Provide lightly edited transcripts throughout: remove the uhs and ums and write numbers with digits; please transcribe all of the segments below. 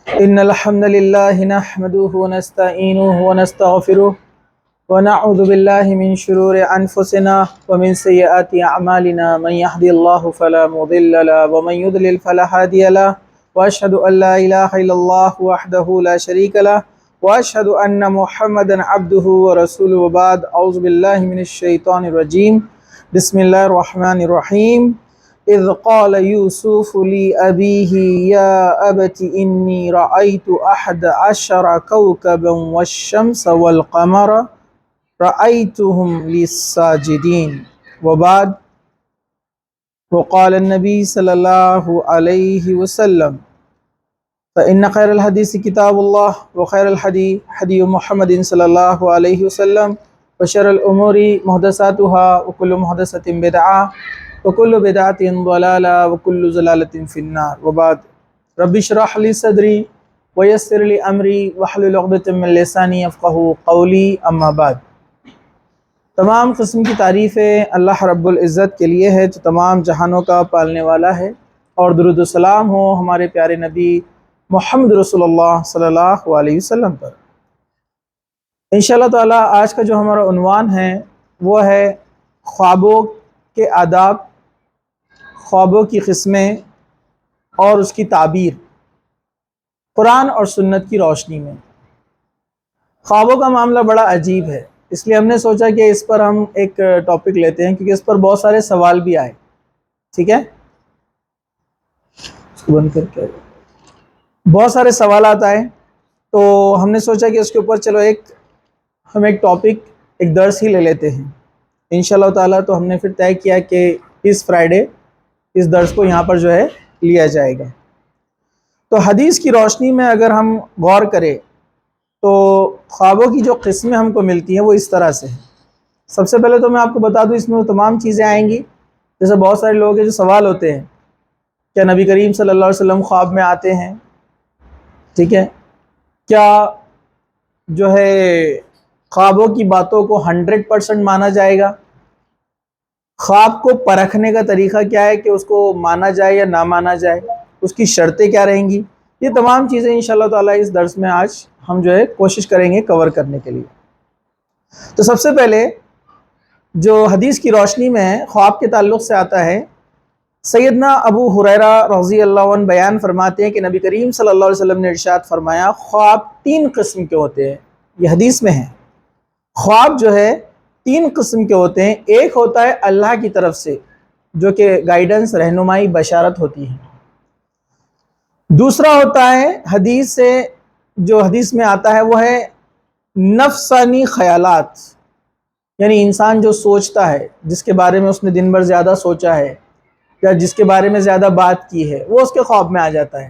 إن الحمد لله نحمده ونستعينه ونستغفره ونعوذ بالله من شرور أنفسنا ومن سيئات أعمالنا من يهدي الله فلا مضل له ومن يضلل فلا هادي له وأشهد أن لا إله إلا الله وحده لا شريك له وأشهد أن محمدا عبده ورسوله وبعد أعوذ بالله من الشيطان الرجيم بسم الله الرحمن الرحيم إذ قال يوسف لأبيه يا أبت إني رأيت 11 كوكبا والشمس والقمر رأيتهم لي ساجدين وبعد وقال النبي صلى الله عليه وسلم فإن خير الحديث كتاب الله وخير الحديث حديث محمد صلى الله عليه وسلم وشر الأمور محدثاتها وكل محدثة بدعة وكل بدعة ضلالة وكل ضلالة في النار وبعد رب اشرح لي صدري ويسر لي أمري واحلل عقدة من لساني يفقهوا قولي أما بعد۔ تمام قسم کی تعریفیں اللہ رب العزت کے لیے ہے جو تمام جہانوں کا پالنے والا ہے، اور درود و سلام ہو ہمارے پیارے نبی محمد رسول اللہ صلی اللہ علیہ وسلم پر۔ انشاءاللہ تعالی آج کا جو ہمارا عنوان ہے وہ ہے خوابوں کے آداب، خوابوں کی قسمیں اور اس کی تعبیر قرآن اور سنت کی روشنی میں۔ خوابوں کا معاملہ بڑا عجیب ہے، اس لیے ہم نے سوچا کہ اس پر ہم ایک ٹاپک لیتے ہیں، کیونکہ اس پر بہت سارے سوال بھی آئے۔ ٹھیک ہے، اس کو بند کر کے بہت سارے سوالات آئے، تو ہم نے سوچا کہ اس کے اوپر چلو ہم ایک ٹاپک، ایک درس ہی لے لیتے ہیں انشاءاللہ تعالیٰ۔ تو ہم نے پھر طے کیا کہ اس فرائیڈے اس درس کو یہاں پر جو ہے لیا جائے گا۔ تو حدیث کی روشنی میں اگر ہم غور کریں تو خوابوں کی جو قسمیں ہم کو ملتی ہیں وہ اس طرح سے ہیں۔ سب سے پہلے تو میں آپ کو بتا دوں، اس میں وہ تمام چیزیں آئیں گی جیسے بہت سارے لوگ ہیں جو سوال ہوتے ہیں، کیا نبی کریم صلی اللہ علیہ وسلم خواب میں آتے ہیں؟ ٹھیک ہے، کیا جو ہے خوابوں کی باتوں کو 100% مانا جائے گا؟ خواب کو پرکھنے کا طریقہ کیا ہے کہ اس کو مانا جائے یا نہ مانا جائے؟ اس کی شرطیں کیا رہیں گی؟ یہ تمام چیزیں انشاءاللہ تعالیٰ اس درس میں آج ہم جو ہے کوشش کریں گے کور کرنے کے لیے۔ تو سب سے پہلے جو حدیث کی روشنی میں خواب کے تعلق سے آتا ہے، سیدنا ابو ہریرہ رضی اللہ عنہ بیان فرماتے ہیں کہ نبی کریم صلی اللہ علیہ وسلم نے ارشاد فرمایا، خواب 3 قسم کے ہوتے ہیں۔ یہ حدیث میں ہے، خواب جو ہے 3 قسم کے ہوتے ہیں۔ ایک ہوتا ہے اللہ کی طرف سے، جو کہ گائیڈنس، رہنمائی، بشارت ہوتی ہے۔ دوسرا ہوتا ہے حدیث سے، جو حدیث میں آتا ہے وہ ہے نفسانی خیالات، یعنی انسان جو سوچتا ہے، جس کے بارے میں اس نے دن بھر زیادہ سوچا ہے یا جس کے بارے میں زیادہ بات کی ہے، وہ اس کے خواب میں آ جاتا ہے۔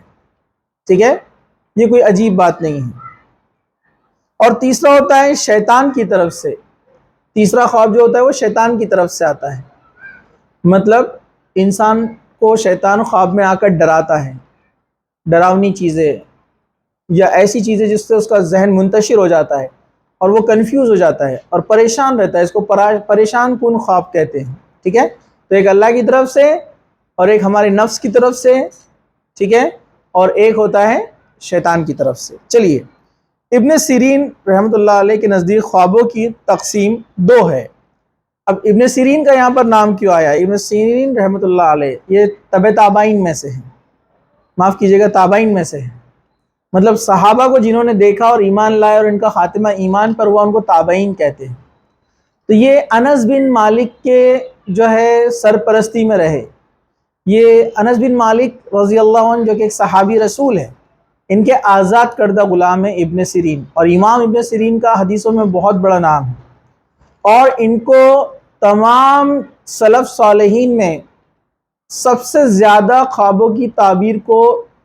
ٹھیک ہے، یہ کوئی عجیب بات نہیں ہے۔ اور تیسرا ہوتا ہے شیطان کی طرف سے۔ تیسرا خواب جو ہوتا ہے وہ شیطان کی طرف سے آتا ہے، مطلب انسان کو شیطان خواب میں آ کر ڈراتا ہے، ڈراؤنی چیزیں یا ایسی چیزیں جس سے اس کا ذہن منتشر ہو جاتا ہے اور وہ کنفیوز ہو جاتا ہے اور پریشان رہتا ہے۔ اس کو پریشان کن خواب کہتے ہیں۔ ٹھیک ہے، تو ایک اللہ کی طرف سے اور ایک ہمارے نفس کی طرف سے، ٹھیک ہے، اور ایک ہوتا ہے شیطان کی طرف سے۔ چلیے، ابن سیرین رحمۃ اللہ علیہ کے نزدیک خوابوں کی تقسیم 2 ہے۔ اب ابن سیرین کا یہاں پر نام کیوں آیا؟ ابن سیرین رحمۃ اللہ علیہ یہ تابعین میں سے ہیں، معاف کیجیے گا، تابعین میں سے ہیں، مطلب صحابہ کو جنہوں نے دیکھا اور ایمان لائے اور ان کا خاتمہ ایمان پر ہوا، ان کو تابعین کہتے ہیں۔ تو یہ انس بن مالک کے جو ہے سرپرستی میں رہے۔ یہ انس بن مالک رضی اللہ عنہ جو کہ ایک صحابی رسول ہے، ان کے آزاد کردہ غلام ہیں ابن سیرین، اور امام ابن سیرین کا حدیثوں میں بہت بڑا نام ہے، اور ان کو تمام سلف صالحین میں سب سے زیادہ خوابوں کی تعبیر کو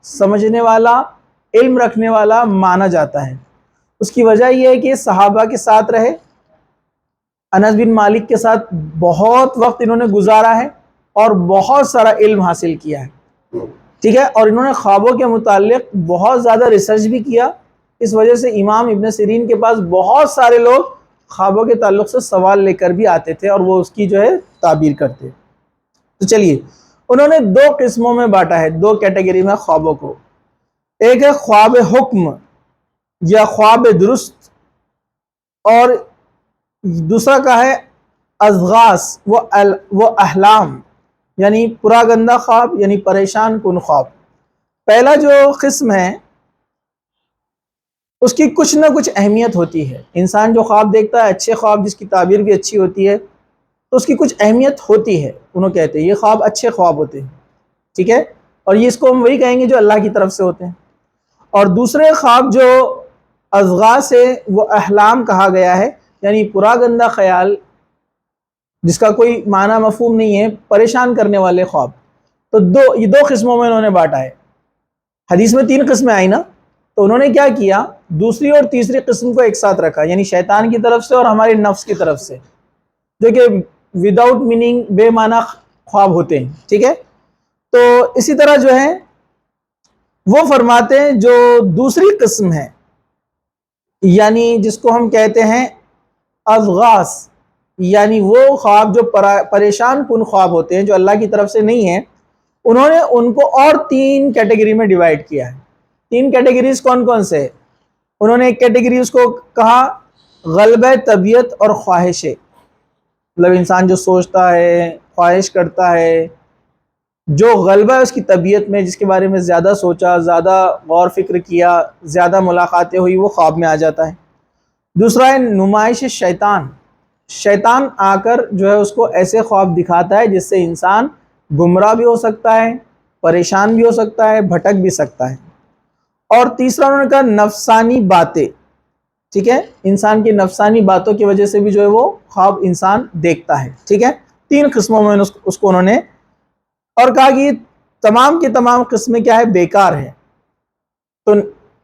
سمجھنے والا، علم رکھنے والا مانا جاتا ہے۔ اس کی وجہ یہ ہے کہ صحابہ کے ساتھ رہے، انس بن مالک کے ساتھ بہت وقت انہوں نے گزارا ہے اور بہت سارا علم حاصل کیا ہے۔ ٹھیک ہے، اور انہوں نے خوابوں کے متعلق بہت زیادہ ریسرچ بھی کیا۔ اس وجہ سے امام ابن سیرین کے پاس بہت سارے لوگ خوابوں کے تعلق سے سوال لے کر بھی آتے تھے اور وہ اس کی جو ہے تعبیر کرتے۔ تو چلیے، انہوں نے 2 قسموں میں بانٹا ہے، 2 کیٹیگری میں خوابوں کو۔ ایک ہے خواب حکم یا خواب درست، اور دوسرا کا ہے ازغاس وہ احلام، یعنی پورا گندہ خواب، یعنی پریشان کن خواب۔ پہلا جو قسم ہے اس کی کچھ نہ کچھ اہمیت ہوتی ہے۔ انسان جو خواب دیکھتا ہے، اچھے خواب جس کی تعبیر بھی اچھی ہوتی ہے، تو اس کی کچھ اہمیت ہوتی ہے۔ انہوں کہتے ہیں یہ خواب اچھے خواب ہوتے ہیں، ٹھیک ہے، اور یہ اس کو ہم وہی کہیں گے جو اللہ کی طرف سے ہوتے ہیں۔ اور دوسرے خواب جو ازغاس ہے وہ احلام کہا گیا ہے، یعنی پورا گندہ خیال جس کا کوئی معنی مفہوم نہیں ہے، پریشان کرنے والے خواب۔ تو یہ دو قسموں میں انہوں نے بانٹا ہے۔ حدیث میں 3 قسمیں آئی نا، تو انہوں نے کیا کیا، دوسری اور تیسری قسم کو ایک ساتھ رکھا، یعنی شیطان کی طرف سے اور ہمارے نفس کی طرف سے، جو کہ وداؤٹ میننگ، بے معنی خواب ہوتے ہیں، ٹھیک ہے۔ تو اسی طرح جو ہے وہ فرماتے ہیں جو دوسری قسم ہے، یعنی جس کو ہم کہتے ہیں ازغاس، یعنی وہ خواب جو پریشان کن خواب ہوتے ہیں جو اللہ کی طرف سے نہیں ہیں، انہوں نے ان کو اور 3 کیٹیگری میں ڈیوائیڈ کیا ہے۔ 3 کیٹیگریز کون کون سے؟ انہوں نے ایک کیٹیگری اس کو کہا غلبہ طبیعت اور خواہشیں، مطلب انسان جو سوچتا ہے، خواہش کرتا ہے، جو غلبہ ہے اس کی طبیعت میں، جس کے بارے میں زیادہ سوچا، زیادہ غور فکر کیا، زیادہ ملاقاتیں ہوئی، وہ خواب میں آ جاتا ہے۔ دوسرا ہے نمائش شیطان، شیطان آ کر جو ہے اس کو ایسے خواب دکھاتا ہے جس سے انسان گمراہ بھی ہو سکتا ہے، پریشان بھی ہو سکتا ہے، بھٹک بھی سکتا ہے۔ اور تیسرا انہوں نے کہا نفسانی باتیں، ٹھیک ہے، انسان کی نفسانی باتوں کی وجہ سے بھی جو ہے وہ خواب انسان دیکھتا ہے، ٹھیک ہے۔ 3 قسموں میں اس کو انہوں نے، اور کہا کہ یہ تمام کی تمام قسمیں کیا ہے، بیکار ہے۔ تو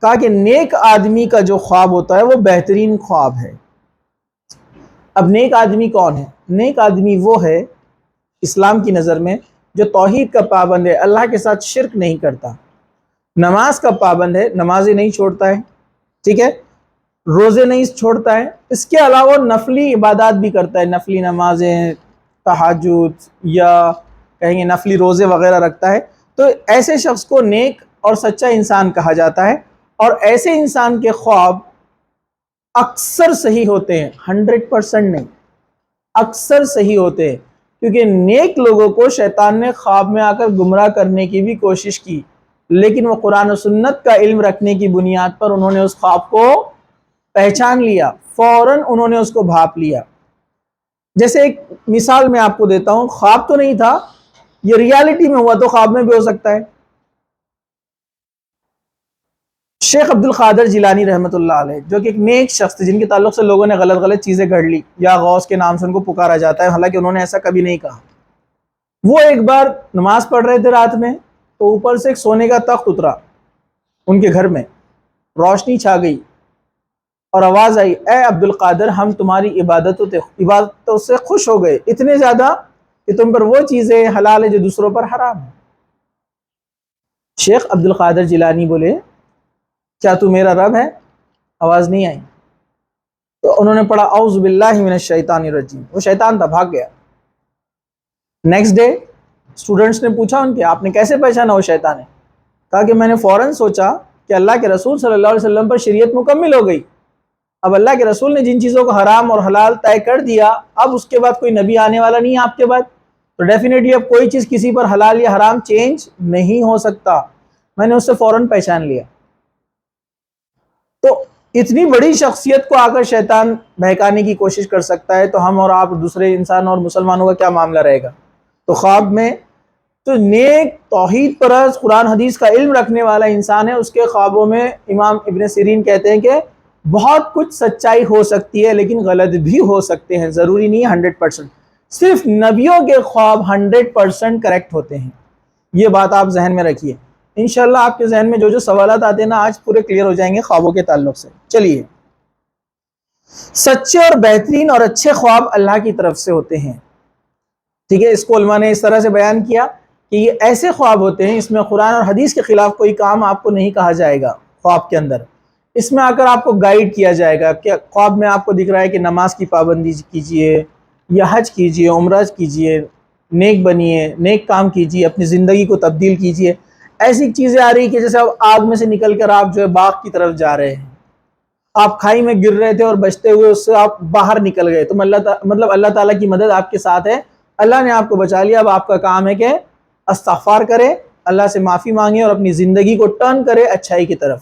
کہا کہ نیک آدمی کا جو خواب ہوتا ہے وہ بہترین خواب ہے۔ اب نیک آدمی کون ہے؟ نیک آدمی وہ ہے اسلام کی نظر میں جو توحید کا پابند ہے، اللہ کے ساتھ شرک نہیں کرتا، نماز کا پابند ہے، نمازیں نہیں چھوڑتا ہے، ٹھیک ہے، روزے نہیں چھوڑتا ہے، اس کے علاوہ نفلی عبادات بھی کرتا ہے، نفلی نمازیں، تہجد، یا کہیں گے نفلی روزے وغیرہ رکھتا ہے۔ تو ایسے شخص کو نیک اور سچا انسان کہا جاتا ہے، اور ایسے انسان کے خواب اکثر صحیح ہوتے ہیں، 100% نہیں، اکثر صحیح ہوتے ہیں، کیونکہ نیک لوگوں کو شیطان نے خواب میں آ کر گمراہ کرنے کی بھی کوشش کی، لیکن وہ قرآن و سنت کا علم رکھنے کی بنیاد پر انہوں نے اس خواب کو پہچان لیا، فوراً انہوں نے اس کو بھاپ لیا۔ جیسے ایک مثال میں آپ کو دیتا ہوں، خواب تو نہیں تھا، یہ ریالٹی میں ہوا، تو خواب میں بھی ہو سکتا ہے۔ شیخ عبد القادر جیلانی رحمۃ اللہ علیہ، جو کہ ایک نیک شخص تھے، جن کے تعلق سے لوگوں نے غلط غلط چیزیں گھڑ لی، یا غوث کے نام سے ان کو پکارا جاتا ہے، حالانکہ انہوں نے ایسا کبھی نہیں کہا۔ وہ ایک بار نماز پڑھ رہے تھے رات میں، تو اوپر سے ایک سونے کا تخت اترا ان کے گھر میں، روشنی چھا گئی اور آواز آئی، اے عبد القادر، ہم تمہاری عبادتوں سے خوش ہو گئے، اتنے زیادہ کہ تم پر وہ چیزیں حلال ہے جو دوسروں پر حرام ہے۔ شیخ عبد القادر جیلانی بولے، کیا تو میرا رب ہے؟ آواز نہیں آئی، تو انہوں نے پڑھا اعوذ باللہ من الشیطان الرجیم، وہ شیطان تھا، بھاگ گیا۔ نیکسٹ ڈے اسٹوڈنٹس نے پوچھا ان کے، آپ نے کیسے پہچانا وہ شیطان ہے؟ کہا کہ میں نے فوراً سوچا کہ اللہ کے رسول صلی اللہ علیہ وسلم پر شریعت مکمل ہو گئی، اب اللہ کے رسول نے جن چیزوں کو حرام اور حلال طے کر دیا، اب اس کے بعد کوئی نبی آنے والا نہیں ہے آپ کے بعد، تو ڈیفینیٹلی اب کوئی چیز کسی پر حلال یا حرام چینج نہیں ہو سکتا۔ میں نے اس سے فوراً پہچان لیا۔ تو اتنی بڑی شخصیت کو آ کر شیطان بہکانے کی کوشش کر سکتا ہے، تو ہم اور آپ دوسرے انسان اور مسلمانوں کا کیا معاملہ رہے گا؟ تو خواب میں تو نیک توحید پرست قرآن حدیث کا علم رکھنے والا انسان ہے، اس کے خوابوں میں امام ابن سیرین کہتے ہیں کہ بہت کچھ سچائی ہو سکتی ہے، لیکن غلط بھی ہو سکتے ہیں، ضروری نہیں ہے 100%۔ صرف نبیوں کے خواب 100% کریکٹ ہوتے ہیں، یہ بات آپ ذہن میں رکھیے۔ انشاءاللہ آپ کے ذہن میں جو جو سوالات آتے ہیں نا، آج پورے کلیئر ہو جائیں گے خوابوں کے تعلق سے۔ چلیے، سچے اور بہترین اور اچھے خواب اللہ کی طرف سے ہوتے ہیں، ٹھیک ہے۔ اس کو علماء نے اس طرح سے بیان کیا کہ یہ ایسے خواب ہوتے ہیں، اس میں قرآن اور حدیث کے خلاف کوئی کام آپ کو نہیں کہا جائے گا۔ خواب کے اندر اس میں آ کر آپ کو گائیڈ کیا جائے گا کہ خواب میں آپ کو دکھ رہا ہے کہ نماز کی پابندی کیجئے، یا حج کیجئے، عمرہ کیجئے، نیک بنیے، نیک کام کیجئے، اپنی زندگی کو تبدیل کیجئے۔ ایسی چیزیں آ رہی کہ جیسے اب آگ میں سے نکل کر آپ جو ہے باغ کی طرف جا رہے ہیں، آپ کھائی میں گر رہے تھے اور بچتے ہوئے اس سے آپ باہر نکل گئے، تو اللہ تعالیٰ کی مدد آپ کے ساتھ ہے، اللہ نے آپ کو بچا لیا۔ اب آپ کا کام ہے کہ استغفار کرے، اللہ سے معافی مانگے اور اپنی زندگی کو ٹرن کرے اچھائی کی طرف۔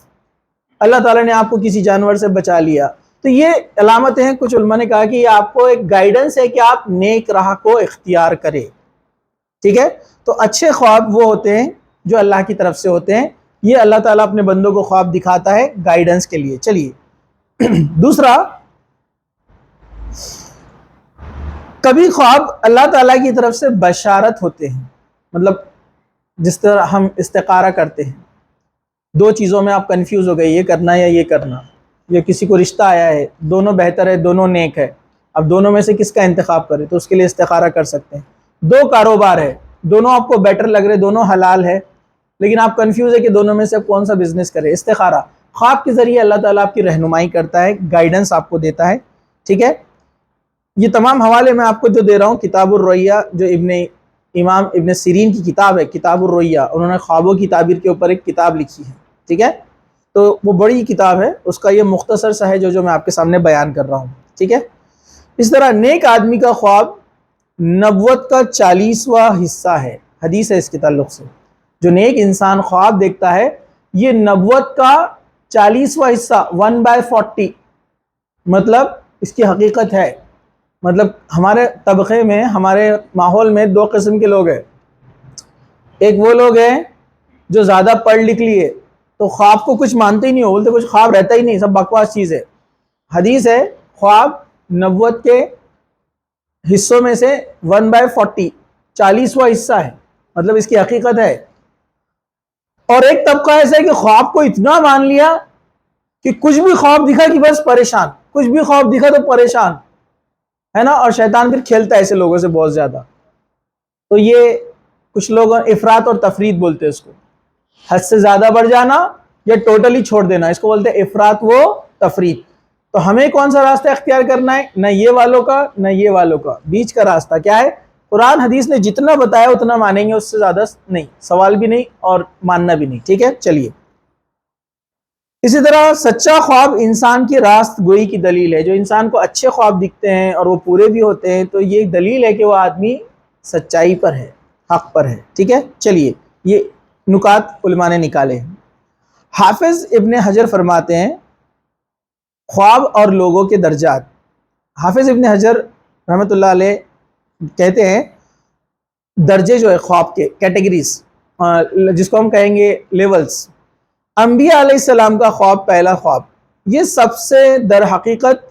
اللہ تعالیٰ نے آپ کو کسی جانور سے بچا لیا۔ تو یہ علامتیں ہیں، کچھ علماء نے کہا کہ یہ آپ کو ایک گائیڈنس ہے کہ آپ نیک راہ کو اختیار کرے، ٹھیک ہے۔ تو اچھے خواب وہ ہوتے ہیں جو اللہ کی طرف سے ہوتے ہیں، یہ اللہ تعالیٰ اپنے بندوں کو خواب دکھاتا ہے گائیڈنس کے لیے۔ چلیے دوسرا، کبھی خواب اللہ تعالیٰ کی طرف سے بشارت ہوتے ہیں، مطلب جس طرح ہم استخارہ کرتے ہیں، دو چیزوں میں آپ کنفیوز ہو گئے، یہ کرنا یا یہ کرنا، یا کسی کو رشتہ آیا ہے، دونوں بہتر ہے، دونوں نیک ہے، اب دونوں میں سے کس کا انتخاب کریں، تو اس کے لیے استخارہ کر سکتے ہیں۔ دو کاروبار ہے، دونوں آپ کو بیٹر لگ رہے، دونوں حلال ہے، لیکن آپ کنفیوز ہے کہ دونوں میں سے کون سا بزنس کرے، استخارہ خواب کے ذریعے اللہ تعالیٰ آپ کی رہنمائی کرتا ہے، گائیڈنس آپ کو دیتا ہے، ٹھیک ہے۔ یہ تمام حوالے میں آپ کو جو دے رہا ہوں، کتاب الرؤیا جو امام ابن سیرین کی کتاب ہے، کتاب الرؤیا، انہوں نے خوابوں کی تعبیر کے اوپر ایک کتاب لکھی ہے، ٹھیک ہے، تو وہ بڑی کتاب ہے، اس کا یہ مختصر سا ہے جو میں آپ کے سامنے بیان کر رہا ہوں، ٹھیک ہے۔ اس طرح نیک آدمی کا خواب نبوت کا 40واں حصہ ہے، حدیث ہے اس کے تعلق سے، جو نیک انسان خواب دیکھتا ہے یہ نبوت کا 40واں حصہ 1/40، مطلب اس کی حقیقت ہے۔ مطلب ہمارے طبقے میں، ہمارے ماحول میں دو قسم کے لوگ ہیں، ایک وہ لوگ ہیں جو زیادہ پڑھ لکھ لیے تو خواب کو کچھ مانتے ہی نہیں ہو، بولتے کچھ خواب رہتا ہی نہیں، سب بکواس چیز ہے۔ حدیث ہے خواب نبوت کے حصوں میں سے 1/40، 40واں حصہ ہے، مطلب اس کی حقیقت ہے۔ اور ایک طبقہ ایسا ہے کہ خواب کو اتنا مان لیا کہ کچھ بھی خواب دکھا کہ بس پریشان، کچھ بھی خواب دکھا تو پریشان ہے نا، اور شیطان پھر کھیلتا ہے ایسے لوگوں سے بہت زیادہ۔ تو یہ کچھ لوگ افراط اور تفریط بولتے ہیں اس کو، حد سے زیادہ بڑھ جانا یا ٹوٹلی چھوڑ دینا، اس کو بولتے ہیں افراط و تفریط۔ تو ہمیں کون سا راستہ اختیار کرنا ہے؟ نہ یہ والوں کا نہ یہ والوں کا، بیچ کا راستہ کیا ہے؟ قرآن حدیث نے جتنا بتایا اتنا مانیں گے، اس سے زیادہ نہیں، سوال بھی نہیں اور ماننا بھی نہیں، ٹھیک ہے۔ چلیے اسی طرح سچا خواب انسان کی راست گوئی کی دلیل ہے، جو انسان کو اچھے خواب دکھتے ہیں اور وہ پورے بھی ہوتے ہیں تو یہ دلیل ہے کہ وہ آدمی سچائی پر ہے، حق پر ہے، ٹھیک ہے۔ چلیے یہ نکات علماء نے نکالے ہیں۔ حافظ ابن حجر فرماتے ہیں خواب اور لوگوں کے درجات۔ حافظ ابن حجر رحمۃ اللہ علیہ کہتے ہیں درجے جو ہے خواب کے، کیٹیگریز، جس کو ہم کہیں گے لیولز۔ انبیاء علیہ السلام کا خواب، پہلا خواب، یہ سب سے در حقیقت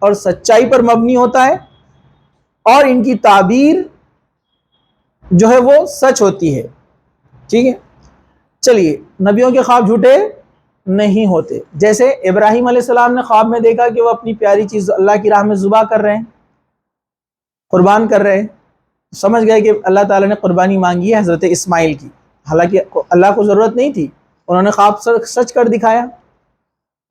اور سچائی پر مبنی ہوتا ہے اور ان کی تعبیر جو ہے وہ سچ ہوتی ہے، ٹھیک ہے۔ چلیے نبیوں کے خواب جھوٹے نہیں ہوتے، جیسے ابراہیم علیہ السلام نے خواب میں دیکھا کہ وہ اپنی پیاری چیز اللہ کی راہ میں ذبح کر رہے ہیں، قربان کر رہے ہیں، سمجھ گئے کہ اللہ تعالیٰ نے قربانی مانگی ہے حضرت اسماعیل کی، حالانکہ اللہ کو ضرورت نہیں تھی، انہوں نے خواب سچ کر دکھایا،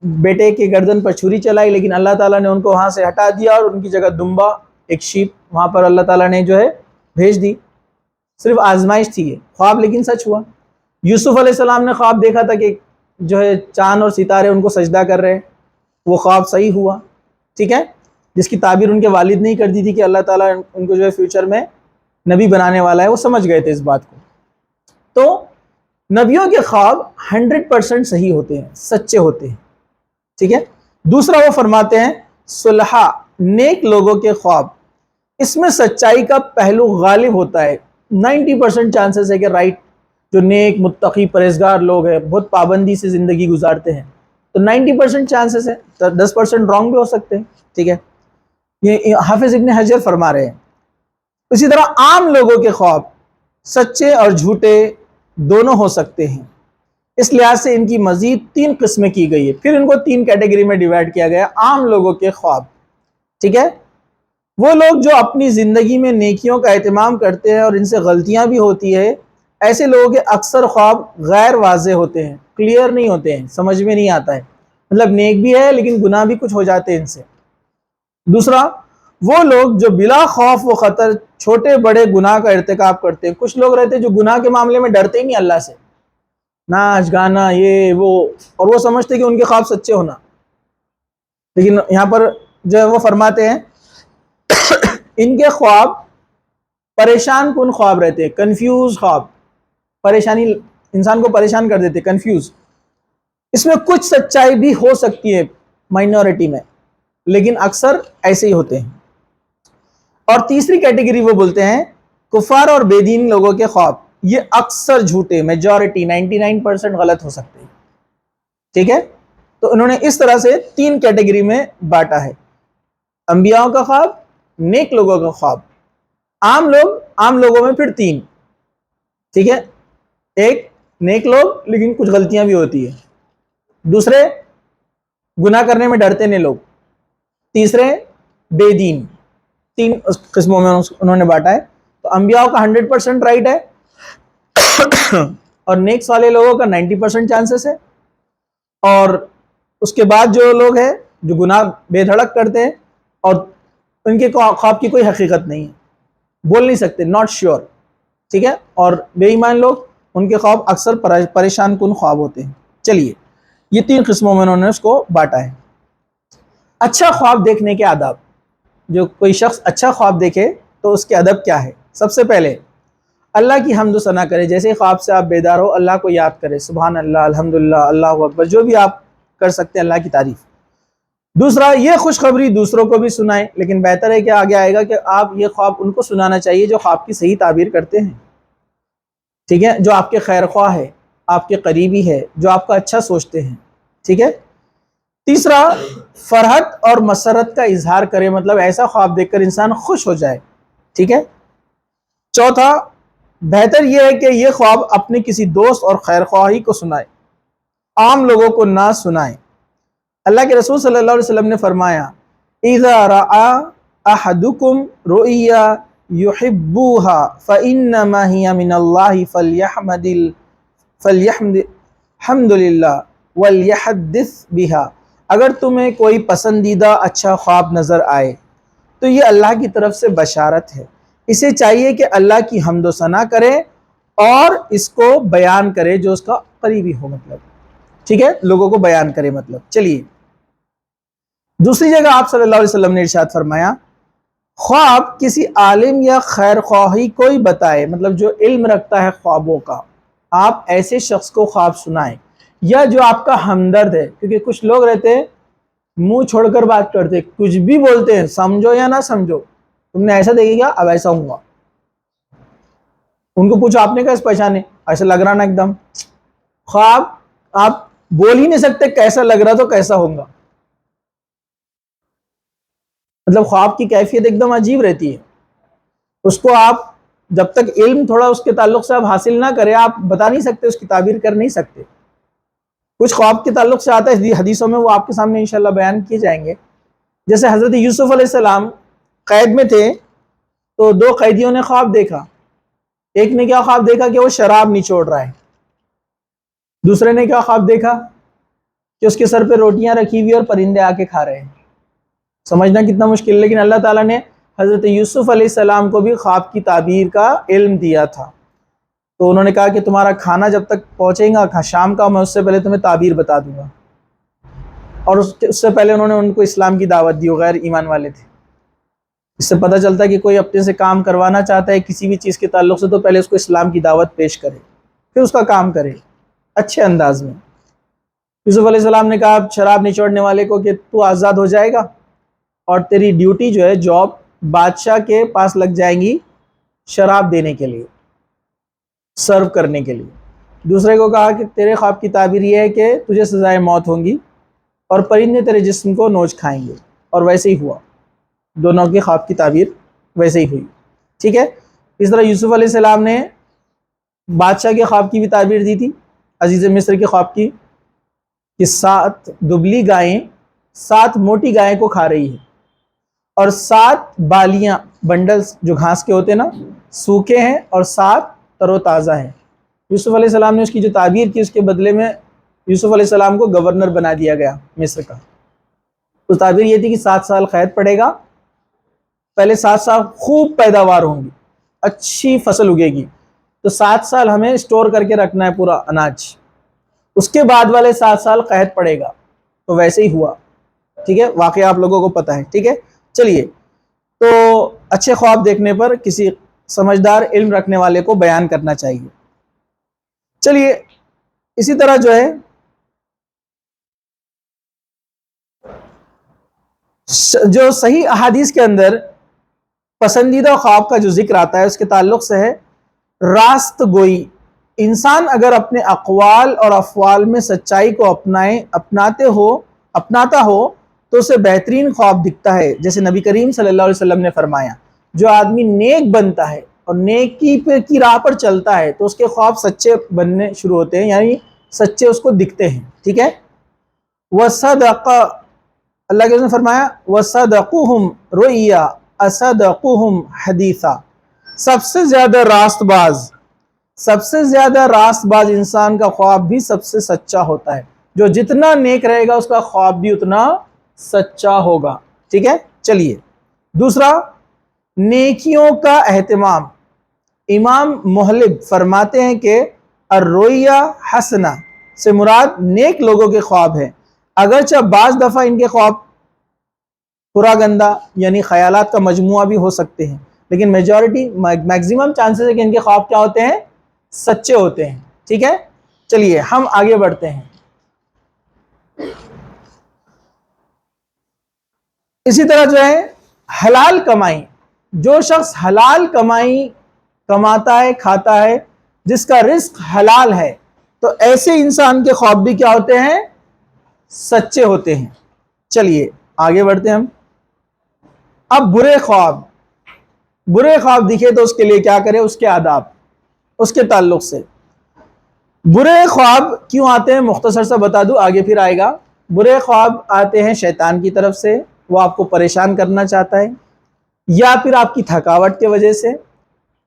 بیٹے کے گردن پر چھری چلائی، لیکن اللہ تعالیٰ نے ان کو وہاں سے ہٹا دیا اور ان کی جگہ دمبا، ایک شیپ وہاں پر اللہ تعالیٰ نے جو ہے بھیج دی۔ صرف آزمائش تھی یہ، خواب لیکن سچ ہوا۔ یوسف علیہ السلام نے خواب دیکھا تھا کہ جو ہے چاند اور ستارے ان کو سجدہ کر رہے ہیں، وہ خواب صحیح ہوا، ٹھیک ہے، جس کی تعبیر ان کے والد نہیں کر دی تھی کہ اللہ تعالیٰ ان کو جو ہے فیوچر میں نبی بنانے والا ہے، وہ سمجھ گئے تھے اس بات کو۔ تو نبیوں کے خواب 100% صحیح ہوتے ہیں، سچے ہوتے ہیں، ٹھیک ہے۔ دوسرا وہ فرماتے ہیں صلحاء، نیک لوگوں کے خواب، اس میں سچائی کا پہلو غالب ہوتا ہے، 90% چانسز ہے کہ رائٹ، جو نیک متقی پرہیزگار لوگ ہیں بہت پابندی سے زندگی گزارتے ہیں تو 90% چانسز ہے، 10% رانگ بھی ہو سکتے ہیں، ٹھیک ہے۔ یہ حافظ ابن حجر فرما رہے ہیں۔ اسی طرح عام لوگوں کے خواب سچے اور جھوٹے دونوں ہو سکتے ہیں، اس لحاظ سے ان کی مزید 3 قسمیں کی گئی ہے، پھر ان کو 3 کیٹیگری میں ڈیوائڈ کیا گیا۔ عام لوگوں کے خواب، ٹھیک ہے، وہ لوگ جو اپنی زندگی میں نیکیوں کا اہتمام کرتے ہیں اور ان سے غلطیاں بھی ہوتی ہے، ایسے لوگوں کے اکثر خواب غیر واضح ہوتے ہیں، کلیئر نہیں ہوتے ہیں، سمجھ میں نہیں آتا ہے، مطلب نیک بھی ہے لیکن گناہ بھی کچھ ہو جاتے ہیں ان سے۔ دوسرا وہ لوگ جو بلا خوف و خطر چھوٹے بڑے گناہ کا ارتکاب کرتے ہیں، کچھ لوگ رہتے ہیں جو گناہ کے معاملے میں ڈرتے ہی نہیں اللہ سے، ناچ گانا یہ وہ، اور وہ سمجھتے کہ ان کے خواب سچے ہونا. لیکن یہاں پر جو ہے وہ فرماتے ہیں ان کے خواب پریشان کن خواب رہتے ہیں، کنفیوز خواب، پریشانی انسان کو پریشان کر دیتے، کنفیوز. اس میں کچھ سچائی بھی ہو سکتی ہے مائنورٹی میں، لیکن اکثر ایسے ہی ہوتے ہیں. اور تیسری کیٹیگری وہ بولتے ہیں کفار اور بے دین لوگوں کے خواب، یہ اکثر جھوٹے، میجورٹی 99% غلط ہو سکتے ہیں. ٹھیک ہے، تو انہوں نے اس طرح سے 3 کیٹیگری میں بانٹا ہے: انبیاء کا خواب، نیک لوگوں کا خواب، عام لوگوں میں پھر 3. ٹھیک ہے، ایک نیک لوگ لیکن کچھ غلطیاں بھی ہوتی ہیں، دوسرے گناہ کرنے میں ڈرتے نہیں لوگ، تیسرے بے دین. 3 قسموں میں انہوں نے بانٹا ہے. تو انبیاء کا 100% رائٹ ہے اور نیک صالح لوگوں کا 90% چانسز ہے. اور اس کے بعد جو لوگ ہیں جو گناہ بے دھڑک کرتے ہیں اور ان کے خواب کی کوئی حقیقت نہیں ہے، بول نہیں سکتے، ناٹ شیور. ٹھیک ہے، اور بے ایمان لوگ، ان کے خواب اکثر پریشان کن خواب ہوتے ہیں. چلیے، یہ 3 قسموں میں انہوں نے اس کو بانٹا ہے. اچھا خواب دیکھنے کے آداب. جو کوئی شخص اچھا خواب دیکھے تو اس کے ادب کیا ہے؟ سب سے پہلے اللہ کی حمد و ثنا کرے. جیسے خواب سے آپ بیدار ہو، اللہ کو یاد کرے، سبحان اللہ، الحمدللہ، اللہ اکبر، جو بھی آپ کر سکتے ہیں اللہ کی تعریف. دوسرا، یہ خوشخبری دوسروں کو بھی سنائیں، لیکن بہتر ہے کہ آگے آئے گا کہ آپ یہ خواب ان کو سنانا چاہیے جو خواب کی صحیح تعبیر کرتے ہیں. ٹھیک ہے، جو آپ کے خیر خواہ ہے، آپ کے قریبی ہے، جو آپ کا اچھا سوچتے ہیں. ٹھیک ہے. تیسرا، فرحت اور مسرت کا اظہار کرے، مطلب ایسا خواب دیکھ کر انسان خوش ہو جائے. ٹھیک ہے. چوتھا، بہتر یہ ہے کہ یہ خواب اپنے کسی دوست اور خیر خواہی کو سنائے، عام لوگوں کو نہ سنائے. اللہ کے رسول صلی اللہ علیہ وسلم نے فرمایا اذا رأى احدكم رؤيا يحبوها فانما هي من الله فليحمد الحمد لله وليحدث بها. اگر تمہیں کوئی پسندیدہ اچھا خواب نظر آئے تو یہ اللہ کی طرف سے بشارت ہے، اسے چاہیے کہ اللہ کی حمد و ثنا کرے اور اس کو بیان کرے، جو اس کا قریبی ہو، مطلب ٹھیک ہے، لوگوں کو بیان کرے مطلب. چلیے، دوسری جگہ آپ صلی اللہ علیہ وسلم نے ارشاد فرمایا خواب کسی عالم یا خیر خواہی کوئی بتائے، مطلب جو علم رکھتا ہے خوابوں کا، آپ ایسے شخص کو خواب سنائیں، یا جو آپ کا ہمدرد ہے. کیونکہ کچھ لوگ رہتے ہیں منہ چھوڑ کر بات کرتے، کچھ بھی بولتے ہیں، سمجھو یا نہ سمجھو، تم نے ایسا دیکھے گا اب ایسا ہوں گا. ان کو پوچھو آپ نے کیسے پہچانے؟ ایسا لگ رہا نا ایک دم. خواب آپ بول ہی نہیں سکتے کیسا لگ رہا تو کیسا ہوگا. مطلب خواب کی کیفیت ایک دم عجیب رہتی ہے. اس کو آپ جب تک علم تھوڑا اس کے تعلق سے آپ حاصل نہ کریں، آپ بتا نہیں سکتے، اس کی تعبیر کر نہیں سکتے. کچھ خواب کے تعلق سے آتا ہے حدیثوں میں، وہ آپ کے سامنے انشاءاللہ بیان کیے جائیں گے. جیسے حضرت یوسف علیہ السلام قید میں تھے تو 2 قیدیوں نے خواب دیکھا. ایک نے کیا خواب دیکھا کہ وہ شراب نچوڑ رہا ہے، دوسرے نے کیا خواب دیکھا کہ اس کے سر پہ روٹیاں رکھی ہوئی اور پرندے آ کے کھا رہے ہیں. سمجھنا کتنا مشکل، لیکن اللہ تعالیٰ نے حضرت یوسف علیہ السلام کو بھی خواب کی تعبیر کا علم دیا تھا. تو انہوں نے کہا کہ تمہارا کھانا جب تک پہنچے گا شام کا، میں اس سے پہلے تمہیں تعبیر بتا دوں گا. اور اس سے پہلے انہوں نے ان کو اسلام کی دعوت دی، وہ غیر ایمان والے تھے. اس سے پتہ چلتا ہے کہ کوئی اپنے سے کام کروانا چاہتا ہے کسی بھی چیز کے تعلق سے، تو پہلے اس کو اسلام کی دعوت پیش کرے، پھر اس کا کام کرے اچھے انداز میں. یوسف علیہ السلام نے کہا شراب نچوڑنے والے کو کہ تو آزاد ہو جائے گا اور تیری ڈیوٹی جو ہے، جاب، بادشاہ کے پاس لگ جائیں گی شراب دینے کے لیے، سرو کرنے کے لیے. دوسرے کو کہا کہ تیرے خواب کی تعبیر یہ ہے کہ تجھے سزائے موت ہوں گی اور پرندے تیرے جسم کو نوچ کھائیں گے. اور ویسے ہی ہوا، دونوں کی خواب کی تعبیر ویسے ہی ہوئی. ٹھیک ہے. اس طرح یوسف علیہ السلام نے بادشاہ کے خواب کی بھی تعبیر دی تھی، عزیز مصر کے خواب کی، کہ 7 دبلی گائیں 7 موٹی گائیں کو کھا رہی ہے اور 7 بالیاں، بنڈلز جو گھاس کے ہوتے ہیں نا، سوکھے ہیں اور 7 تر و تازہ ہیں. یوسف علیہ السلام نے اس کی جو تعبیر کی، اس کے بدلے میں یوسف علیہ السلام کو گورنر بنا دیا گیا مصر کا. اس تعبیر یہ تھی کہ 7 سال قید پڑے گا، پہلے 7 سال خوب پیداوار ہوں گی، اچھی فصل اگے گی، تو 7 سال ہمیں اسٹور کر کے رکھنا ہے پورا اناج. اس کے بعد والے 7 سال قحط پڑے گا. تو ویسے ہی ہوا. ٹھیک ہے, واقعہ آپ لوگوں کو پتہ ہے. ٹھیک ہے, چلیے. تو اچھے خواب دیکھنے پر کسی سمجھدار علم رکھنے والے کو بیان کرنا چاہیے. چلیے, اسی طرح جو ہے جو صحیح احادیث کے اندر پسندیدہ خواب کا جو ذکر آتا ہے اس کے تعلق سے ہے راست گوئی. انسان اگر اپنے اقوال اور افعال میں سچائی کو اپناتا ہو تو اسے بہترین خواب دکھتا ہے. جیسے نبی کریم صلی اللہ علیہ وسلم نے فرمایا, جو آدمی نیک بنتا ہے اور نیکی کی راہ پر چلتا ہے تو اس کے خواب سچے بننے شروع ہوتے ہیں, یعنی سچے اس کو دکھتے ہیں. ٹھیک ہے, وَصَدَقَ, اللہ کے نے فرمایا وَصَدَقُهُمْ رُؤْيَا أَصَدَقُهُمْ حَدِيثًا. سب سے زیادہ راست باز انسان کا خواب بھی سب سے سچا ہوتا ہے. جو جتنا نیک رہے گا اس کا خواب بھی اتنا سچا ہوگا. ٹھیک ہے, چلیے. دوسرا, نیکیوں کا اہتمام. امام محلب فرماتے ہیں کہ الرؤیا حسنہ سے مراد نیک لوگوں کے خواب ہیں. اگرچہ بعض دفعہ ان کے خواب پورا گندہ یعنی خیالات کا مجموعہ بھی ہو سکتے ہیں, لیکن میکزیمم چانسز ہے کہ ان کے خواب کیا ہوتے ہیں, سچے ہوتے ہیں. ٹھیک ہے, چلیے ہم آگے بڑھتے ہیں. اسی طرح جو ہے حلال کمائی. جو شخص حلال کمائی کماتا ہے, کھاتا ہے, جس کا رزق حلال ہے, تو ایسے انسان کے خواب بھی کیا ہوتے ہیں, سچے ہوتے ہیں. چلیے آگے بڑھتے ہیں ہم. اب برے خواب دکھے تو اس کے لیے کیا کرے, اس کے آداب, اس کے تعلق سے. برے خواب کیوں آتے ہیں مختصر سا بتا دوں, آگے پھر آئے گا. برے خواب آتے ہیں شیطان کی طرف سے, وہ آپ کو پریشان کرنا چاہتا ہے, یا پھر آپ کی تھکاوٹ کی وجہ سے,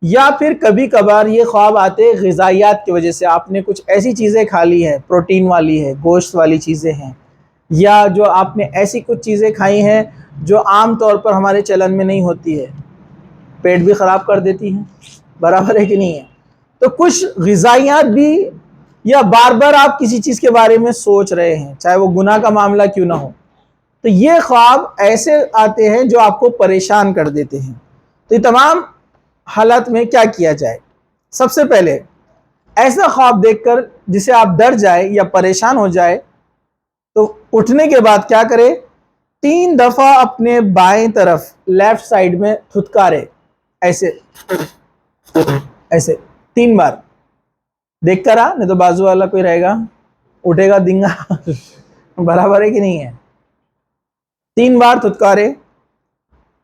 یا پھر کبھی کبھار یہ خواب آتے غذائیات کی وجہ سے. آپ نے کچھ ایسی چیزیں کھا لی ہیں, پروٹین والی ہے, گوشت والی چیزیں ہیں, یا جو آپ نے ایسی کچھ چیزیں کھائی ہیں جو عام طور پر ہمارے چلن میں نہیں ہوتی ہے, پیٹ بھی خراب کر دیتی ہیں. برابر ہے کہ نہیں ہے؟ تو کچھ غذائیات بھی, یا بار بار آپ کسی چیز کے بارے میں سوچ رہے ہیں, چاہے وہ گناہ کا معاملہ کیوں نہ ہو, تو یہ خواب ایسے آتے ہیں جو آپ کو پریشان کر دیتے ہیں. تو یہ تمام حالت میں کیا کیا جائے؟ سب سے پہلے ایسا خواب دیکھ کر جسے آپ ڈر جائے یا پریشان ہو جائے تو اٹھنے کے بعد کیا کرے, 3 دفعہ اپنے بائیں طرف لیفٹ سائیڈ میں تھتکارے, ایسے 3 بار. دیکھ کر نہیں تو بازو والا کوئی رہے گا اٹھے گا دنگا. برابر ہے کہ نہیں ہے؟ 3 بار تھتکارے,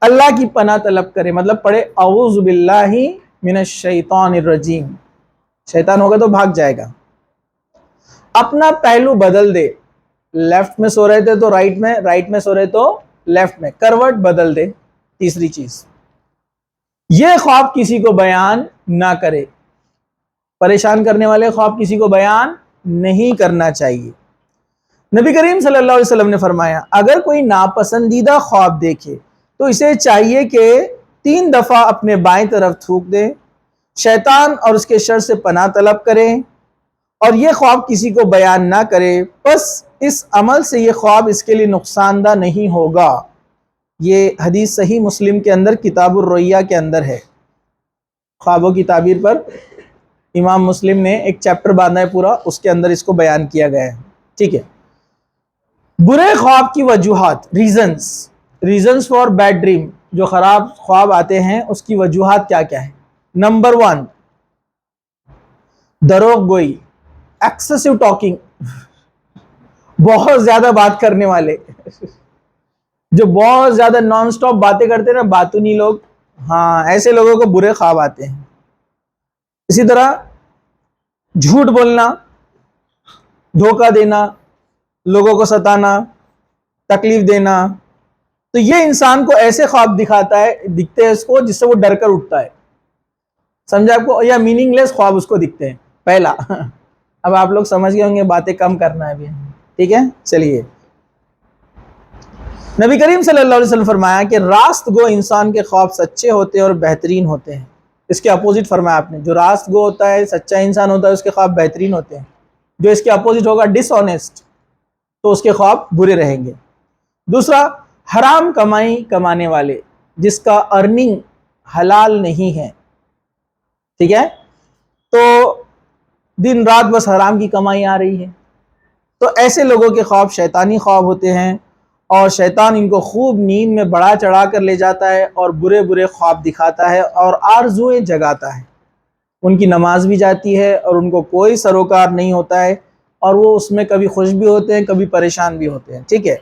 اللہ کی پناہ طلب کرے, مطلب پڑھے اعوذ باللہ من الشیطان الرجیم. شیطان ہوگا تو بھاگ جائے گا. اپنا پہلو بدل دے, لیفٹ میں سو رہے تھے تو رائٹ میں سو رہے تو لیفٹ میں, کروٹ بدل دے. تیسری چیز, یہ خواب کسی کو بیان نہ کرے. پریشان کرنے والے خواب کسی کو بیان نہیں کرنا چاہیے. نبی کریم صلی اللہ علیہ وسلم نے فرمایا, اگر کوئی ناپسندیدہ خواب دیکھے تو اسے چاہیے کہ 3 دفعہ اپنے بائیں طرف تھوک دے, شیطان اور اس کے شر سے پناہ طلب کرے, اور یہ خواب کسی کو بیان نہ کرے. بس اس عمل سے یہ خواب اس کے لیے نقصان دہ نہیں ہوگا. یہ حدیث صحیح مسلم کے اندر کتاب الرؤیا کے اندر ہے. خوابوں کی تعبیر پر امام مسلم نے ایک چیپٹر باندھا ہے پورا, اس کے اندر اس کو بیان کیا گیا ہے. ٹھیک ہے. برے خواب کی وجوہات, ریزنز فار بیڈ ڈریم, جو خراب خواب آتے ہیں اس کی وجوہات کیا کیا ہے. نمبر 1, دروغ گوئی, ایکسیسو ٹاکنگ. بہت زیادہ بات کرنے والے, جو بہت زیادہ نان سٹاپ باتیں کرتے ہیں نا, باتونی لوگ, ہاں ایسے لوگوں کو برے خواب آتے ہیں. اسی طرح جھوٹ بولنا, دھوکہ دینا, لوگوں کو ستانا, تکلیف دینا, تو یہ انسان کو ایسے خواب دکھتے ہیں اس کو جس سے وہ ڈر کر اٹھتا ہے. سمجھا آپ کو؟ یا میننگ لیس خواب اس کو دکھتے ہیں. پہلا, اب آپ لوگ سمجھ گئے ہوں گے, باتیں کم کرنا ہے ابھی. ٹھیک ہے, چلیے. نبی کریم صلی اللہ علیہ وسلم فرمایا کہ راست گو انسان کے خواب سچے ہوتے ہیں اور بہترین ہوتے ہیں. اس کے اپوزٹ فرمایا آپ نے, جو راست گو ہوتا ہے, سچا انسان ہوتا ہے, اس کے خواب بہترین ہوتے ہیں. جو اس کے اپوزٹ ہوگا ڈس آنیسٹ، تو اس کے خواب برے رہیں گے۔ دوسرا، حرام کمائی کمانے والے، جس کا ارننگ حلال نہیں ہے، ٹھیک ہے، تو دن رات بس حرام کی کمائی آ رہی ہے، تو ایسے لوگوں کے خواب شیطانی خواب ہوتے ہیں، اور شیطان ان کو خوب نیند میں بڑھا چڑھا کر لے جاتا ہے اور برے برے خواب دکھاتا ہے اور آرزوئیں جگاتا ہے۔ ان کی نماز بھی جاتی ہے اور ان کو کوئی سروکار نہیں ہوتا ہے، اور وہ اس میں کبھی خوش بھی ہوتے ہیں کبھی پریشان بھی ہوتے ہیں، ٹھیک ہے۔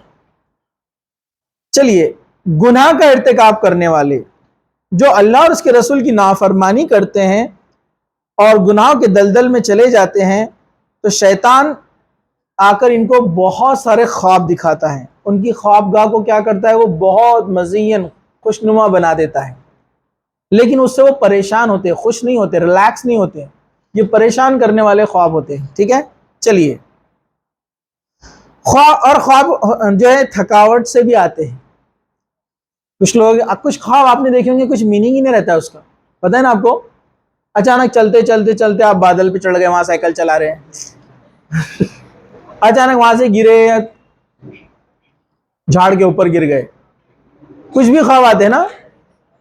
چلیے، گناہ کا ارتکاب کرنے والے جو اللہ اور اس کے رسول کی نافرمانی کرتے ہیں اور گناہوں کے دلدل میں چلے جاتے ہیں، تو شیطان آ کر ان کو بہت سارے خواب دکھاتا ہے، ان کی خوابگاہ کو کیا کرتا ہے، وہ بہت مزین خوشنما بنا دیتا ہے، لیکن اس سے وہ پریشان ہوتے ہیں، خوش نہیں ہوتے، ریلیکس نہیں ہوتے، یہ پریشان کرنے والے خواب ہوتے ہیں، ٹھیک ہے۔ چلیے، خواب جو ہے تھکاوٹ سے بھی آتے ہیں۔ کچھ خواب آپ نے دیکھے ہوں گے، کچھ میننگ ہی نہیں رہتا اس کا، پتہ ہے نا آپ کو، اچانک چلتے چلتے چلتے آپ بادل پہ چڑھ گئے، وہاں سائیکل چلا رہے ہیں، اچانک وہاں سے گرے، جھاڑ کے اوپر گر گئے، کچھ بھی خواب آتے ہیں نا،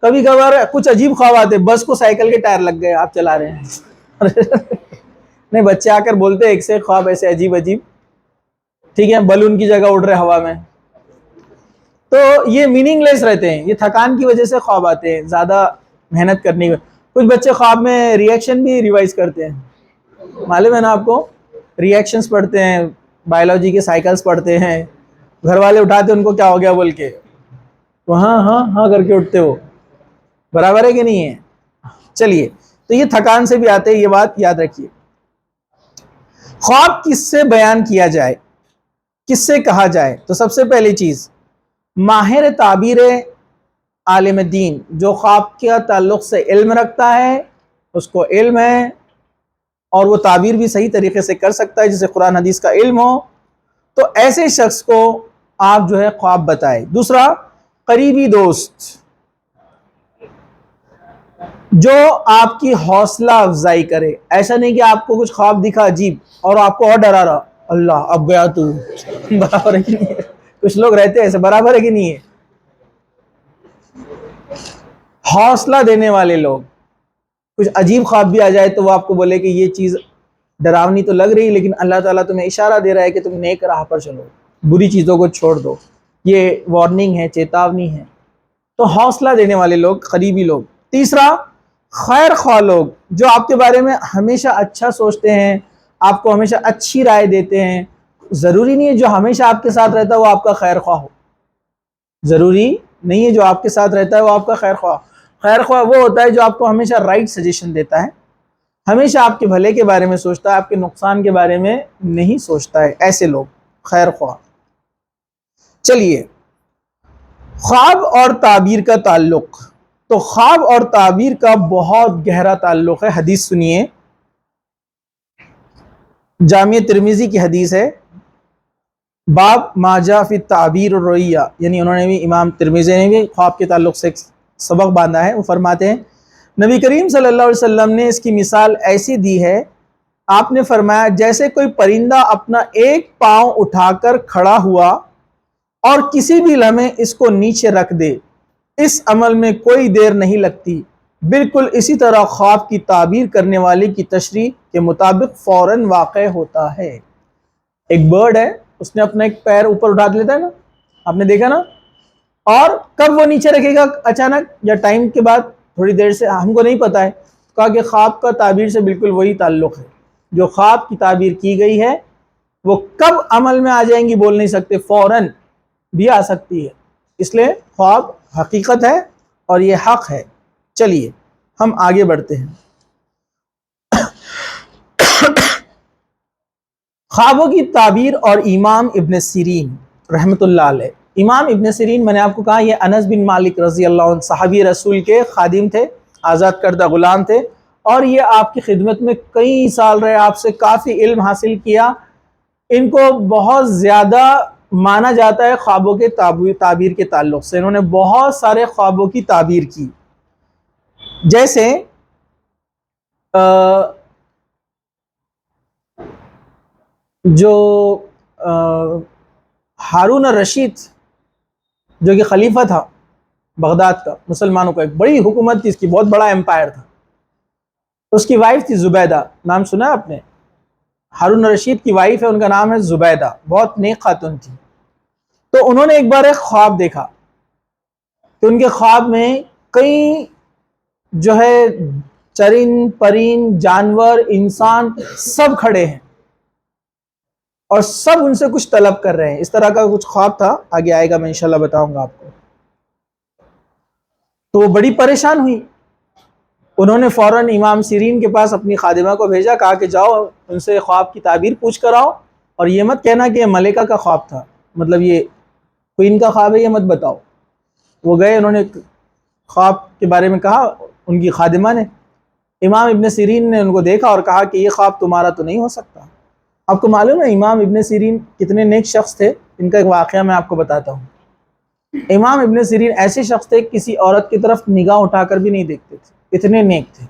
کبھی کبھار کچھ عجیب خواب آتے ہیں، بس کو سائیکل کے ٹائر لگ گئے، آپ چلا رہے ہیں نہیں، بچے آ کر بولتے ہیں ایک سے خواب ایسے عجیب عجیب، ٹھیک ہے، بلون کی جگہ اڑ رہے ہوا میں، تو یہ میننگ لیس رہتے ہیں، یہ تھکان کی وجہ سے خواب آتے ہیں، زیادہ محنت کرنے کی۔ کچھ بچے خواب میں ری ایکشن بھی ریوائز کرتے ہیں، معلوم ہے نا آپ کو، ری ایکشنز پڑھتے ہیں، بایولوجی کے سائیکلز پڑھتے ہیں، گھر والے اٹھاتے ان کو کیا ہو گیا بول کے، تو ہاں ہاں ہاں کر کے اٹھتے ہو، برابر ہے کہ نہیں ہے۔ چلیے، تو یہ تھکان سے بھی آتے ہیں، یہ بات یاد رکھیے۔ خواب کس سے بیان کیا جائے، کس سے کہا جائے، تو سب سے پہلی چیز ماہر تعبیر عالم دین، جو خواب کے تعلق سے علم رکھتا ہے، اس کو علم ہے اور وہ تعبیر بھی صحیح طریقے سے کر سکتا ہے، جسے قرآن حدیث کا علم ہو، تو ایسے شخص کو آپ جو ہے خواب بتائے۔ دوسرا، قریبی دوست، جو آپ کی حوصلہ افزائی کرے، ایسا نہیں کہ آپ کو کچھ خواب دکھا عجیب اور آپ کو اور ڈرا رہا، اللہ اب گیا تو، برابر ہے کہ نہیں ہے، کچھ لوگ رہتے ہیں ایسے، برابر ہے کہ نہیں ہے۔ حوصلہ دینے والے لوگ، کچھ عجیب خواب بھی آ جائے تو وہ آپ کو بولے کہ یہ چیز ڈراونی تو لگ رہی، لیکن اللہ تعالیٰ تمہیں اشارہ دے رہا ہے کہ تم نیک راہ پر چلو، بری چیزوں کو چھوڑ دو، یہ وارننگ ہے، چیتاونی ہے، تو حوصلہ دینے والے لوگ، قریبی لوگ۔ تیسرا، خیر خواہ لوگ، جو آپ کے بارے میں ہمیشہ اچھا سوچتے ہیں، آپ کو ہمیشہ اچھی رائے دیتے ہیں۔ ضروری نہیں ہے جو ہمیشہ آپ کے ساتھ رہتا ہے وہ آپ کا خیر خواہ ہو، ضروری نہیں ہے جو آپ کے ساتھ رہتا ہے وہ آپ کا خیر خواہ۔ خیر خواہ وہ ہوتا ہے جو آپ کو ہمیشہ رائٹ سجیشن دیتا ہے، ہمیشہ آپ کے بھلے کے بارے میں سوچتا ہے، آپ کے نقصان کے بارے میں نہیں سوچتا ہے، ایسے لوگ خیر خواہ۔ چلیے، خواب اور تعبیر کا تعلق، تو خواب اور تعبیر کا بہت گہرا تعلق ہے۔ حدیث سنیے، جامع ترمذی کی حدیث ہے، باب ما جاء فی التعبیر الرؤیا، یعنی انہوں نے بھی، امام ترمذی نے بھی خواب کے تعلق سے ایک سبق باندھا ہے۔ وہ فرماتے ہیں نبی کریم صلی اللہ علیہ وسلم نے اس کی مثال ایسی دی ہے، آپ نے فرمایا جیسے کوئی پرندہ اپنا ایک پاؤں اٹھا کر کھڑا ہوا اور کسی بھی لمحے اس کو نیچے رکھ دے، اس عمل میں کوئی دیر نہیں لگتی، بالکل اسی طرح خواب کی تعبیر کرنے والے کی تشریح کے مطابق فوراً واقع ہوتا ہے۔ ایک برڈ ہے، اس نے اپنا ایک پیر اوپر اٹھا لیتا ہے نا، آپ نے دیکھا نا، اور کب وہ نیچے رکھے گا، اچانک یا ٹائم کے بعد، تھوڑی دیر سے، ہم کو نہیں پتا ہے، کہا کہ خواب کا تعبیر سے بالکل وہی تعلق ہے، جو خواب کی تعبیر کی گئی ہے وہ کب عمل میں آ جائیں گی بول نہیں سکتے، فوراً بھی آ سکتی ہے، اس لیے خواب حقیقت ہے اور یہ حق ہے۔ چلیے ہم آگے بڑھتے ہیں۔ خوابوں کی تعبیر اور امام ابن سیرین رحمۃ اللہ علیہ، امام ابن سیرین، میں نے آپ کو کہا یہ انس بن مالک رضی اللہ عنہ صحابی رسول کے خادم تھے، آزاد کردہ غلام تھے، اور یہ آپ کی خدمت میں کئی سال رہے، آپ سے کافی علم حاصل کیا، ان کو بہت زیادہ مانا جاتا ہے خوابوں کے تعبیر کے تعلق سے، انہوں نے بہت سارے خوابوں کی تعبیر کی، جیسے جو ہارون الرشید جو کہ خلیفہ تھا بغداد کا، مسلمانوں کا، ایک بڑی حکومت تھی اس کی، بہت بڑا امپائر تھا، اس کی وائف تھی زبیدہ، نام سنا ہے آپ نے؟ ہارون الرشید کی وائف ہے، ان کا نام ہے زبیدہ، بہت نیک خاتون تھی۔ تو انہوں نے ایک بار ایک خواب دیکھا کہ ان کے خواب میں کئی جو ہے چرند پرند جانور انسان سب کھڑے ہیں اور سب ان سے کچھ طلب کر رہے ہیں، اس طرح کا کچھ خواب تھا، آگے آئے گا میں انشاءاللہ بتاؤں گا آپ کو۔ تو وہ بڑی پریشان ہوئی، انہوں نے فوراً امام سیرین کے پاس اپنی خادمہ کو بھیجا، کہا کہ جاؤ ان سے خواب کی تعبیر پوچھ کر آؤ، اور یہ مت کہنا کہ یہ ملکہ کا خواب تھا، مطلب یہ کوئین کا خواب ہے، یہ مت بتاؤ۔ وہ گئے، انہوں نے خواب کے بارے میں کہا، ان کی خادمہ نے، امام ابن سیرین نے ان کو دیکھا اور کہا کہ یہ خواب تمہارا تو نہیں ہو سکتا۔ آپ کو معلوم ہے امام ابن سیرین کتنے نیک شخص تھے؟ ان کا ایک واقعہ میں آپ کو بتاتا ہوں۔ امام ابن سیرین ایسے شخص تھے کسی عورت کی طرف نگاہ اٹھا کر بھی نہیں دیکھتے تھے، اتنے نیک تھے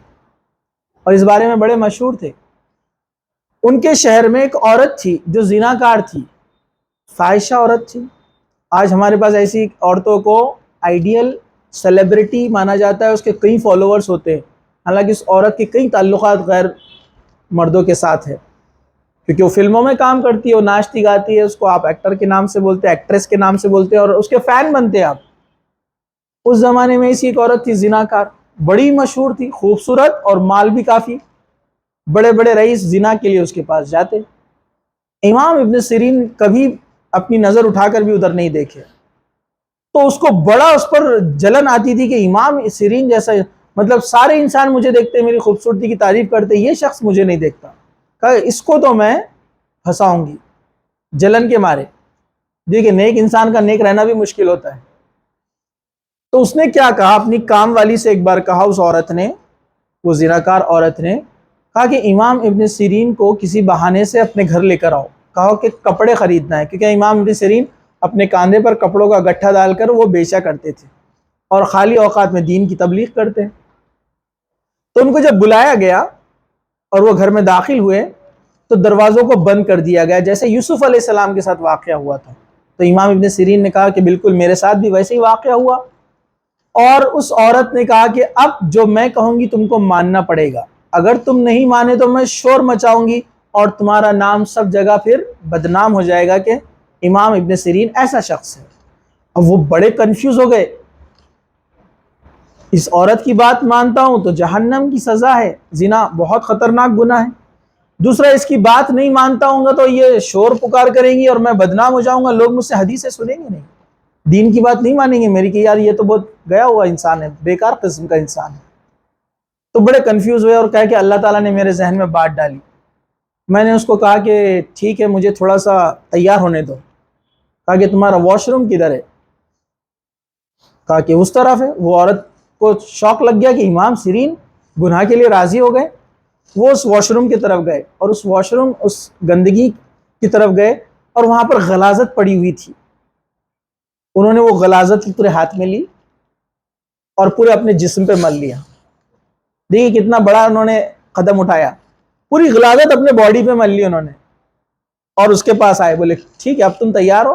اور اس بارے میں بڑے مشہور تھے۔ ان کے شہر میں ایک عورت تھی جو زناکار تھی، فاحشہ عورت تھی۔ آج ہمارے پاس ایسی عورتوں کو آئیڈیل سیلیبریٹی مانا جاتا ہے، اس کے کئی فالوورز ہوتے ہیں، حالانکہ اس عورت کے کئی تعلقات غیر مردوں کے ساتھ ہے، کیونکہ وہ فلموں میں کام کرتی ہے، وہ ناچتی گاتی ہے، اس کو آپ ایکٹر کے نام سے بولتے ہیں، ایکٹریس کے نام سے بولتے ہیں، اور اس کے فین بنتے ہیں آپ۔ اس زمانے میں ایسی ایک عورت تھی زناکار، بڑی مشہور تھی، خوبصورت اور مال بھی کافی، بڑے بڑے رئیس زنا کے لیے اس کے پاس جاتے۔ امام ابن سیرین کبھی اپنی نظر اٹھا کر بھی ادھر نہیں دیکھے، تو اس کو بڑا اس پر جلن آتی تھی کہ امام سیرین جیسا، مطلب سارے انسان مجھے دیکھتے، میری خوبصورتی کی تعریف کرتے، یہ شخص مجھے نہیں دیکھتا، کہا اس کو تو میں پھنساؤں گی، جلن کے مارے۔ دیکھیں نیک انسان کا نیک رہنا بھی مشکل ہوتا ہے۔ تو اس نے کیا کہا، اپنی کام والی سے ایک بار کہا، اس عورت نے، وہ زناکار عورت نے کہا کہ امام ابن سیرین کو کسی بہانے سے اپنے گھر لے کر آؤ، کہا کہ کپڑے خریدنا ہے، کیونکہ امام ابن سیرین اپنے کاندھے پر کپڑوں کا گٹھا ڈال کر وہ بیچا کرتے تھے اور خالی اوقات میں دین کی تبلیغ کرتے۔ تو ان کو جب بلایا گیا اور وہ گھر میں داخل ہوئے تو دروازوں کو بند کر دیا گیا، جیسے یوسف علیہ السلام کے ساتھ واقعہ ہوا تھا۔ تو امام ابن سیرین نے کہا کہ بالکل میرے ساتھ بھی ویسے ہی واقعہ ہوا، اور اس عورت نے کہا کہ اب جو میں کہوں گی تم کو ماننا پڑے گا، اگر تم نہیں مانے تو میں شور مچاؤں گی اور تمہارا نام سب جگہ پھر بدنام ہو جائے گا کہ امام ابن سیرین ایسا شخص ہے۔ اب وہ بڑے کنفیوز ہو گئے، اس عورت کی بات مانتا ہوں تو جہنم کی سزا ہے، زنا بہت خطرناک گناہ ہے، دوسرا اس کی بات نہیں مانتا ہوں گا تو یہ شور پکار کریں گی اور میں بدنام ہو جاؤں گا، لوگ مجھ سے حدیثیں سنیں گے نہیں، دین کی بات نہیں مانیں گے میری، کہ یار یہ تو بہت گیا ہوا انسان ہے، بیکار قسم کا انسان ہے۔ تو بڑے کنفیوز ہوئے اور کہا کہ اللہ تعالیٰ نے میرے ذہن میں بات ڈالی۔ میں نے اس کو کہا کہ ٹھیک ہے مجھے تھوڑا سا تیار ہونے دو، کہا کہ تمہارا واش روم کدھر ہے؟ کہا کہ اس طرف ہے۔ وہ عورت کو شوق لگ گیا کہ امام سیرین گناہ کے لیے راضی ہو گئے، وہ اس واش روم کی طرف گئے اور اس واش روم، اس گندگی کی طرف گئے اور وہاں پر غلاظت پڑی ہوئی تھی، انہوں نے وہ غلاظت پورے ہاتھ میں لی اور پورے اپنے جسم پہ مل لیا۔ دیکھیے کتنا بڑا انہوں نے قدم اٹھایا، پوری غلاظت اپنے باڈی پہ مل لی انہوں نے، اور اس کے پاس آئے، بولے ٹھیک ہے اب تم تیار ہو؟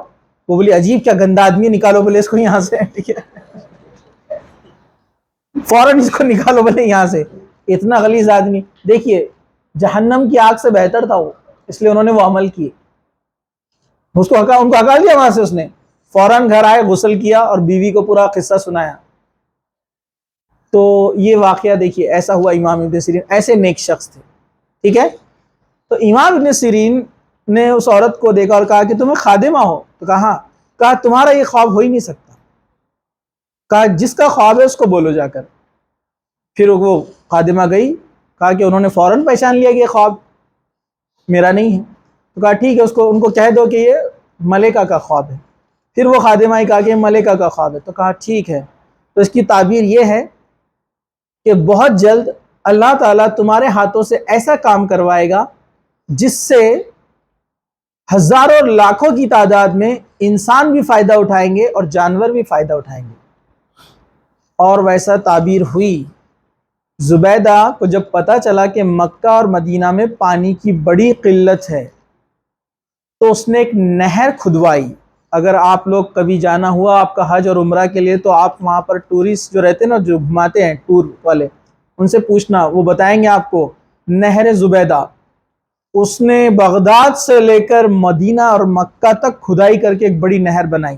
وہ بولے عجیب کیا گندا آدمی، نکالو بولے اس کو یہاں سے، ٹھیک ہے فوراً اس کو نکالو بولے یہاں سے، اتنا غلیظ آدمی۔ دیکھیے جہنم کی آگ سے بہتر تھا وہ، اس لیے انہوں نے وہ عمل کیے، ان کو ہکا لیا وہاں سے، اس نے فوراً گھر آئے، غسل کیا اور بیوی کو پورا قصہ سنایا۔ تو یہ واقعہ دیکھیے ایسا ہوا، امام ابن سیرین ایسے نیک شخص تھے، ٹھیک ہے۔ تو امام ابن سیرین نے اس عورت کو دیکھا اور کہا کہ تمہیں خادمہ ہو؟ تو کہا ہاں۔ کہا تمہارا یہ خواب ہو ہی نہیں سکتا، کہا جس کا خواب ہے اس کو بولو جا کر۔ پھر وہ خادمہ گئی، کہا کہ انہوں نے فوراً پہچان لیا کہ یہ خواب میرا نہیں ہے، تو کہا ٹھیک ہے اس کو، ان کو کہہ دو کہ یہ ملکہ کا خواب ہے۔ پھر وہ خادمہ ہی کہا کہ یہ ملکہ کا خواب ہے، تو کہا ٹھیک ہے، تو اس کی تعبیر یہ ہے کہ بہت جلد اللہ تعالیٰ تمہارے ہاتھوں سے ایسا کام کروائے گا جس سے ہزاروں لاکھوں کی تعداد میں انسان بھی فائدہ اٹھائیں گے اور جانور بھی فائدہ اٹھائیں گے، اور ویسا تعبیر ہوئی۔ زبیدہ کو جب پتا چلا کہ مکہ اور مدینہ میں پانی کی بڑی قلت ہے تو اس نے ایک نہر کھدوائی. اگر آپ لوگ کبھی جانا ہوا آپ کا حج اور عمرہ کے لیے تو آپ وہاں پر ٹورسٹ جو رہتے ہیں نا، جو گھماتے ہیں ٹور والے، ان سے پوچھنا، وہ بتائیں گے آپ کو. نہر زبیدہ اس نے بغداد سے لے کر مدینہ اور مکہ تک کھدائی کر کے ایک بڑی نہر بنائی،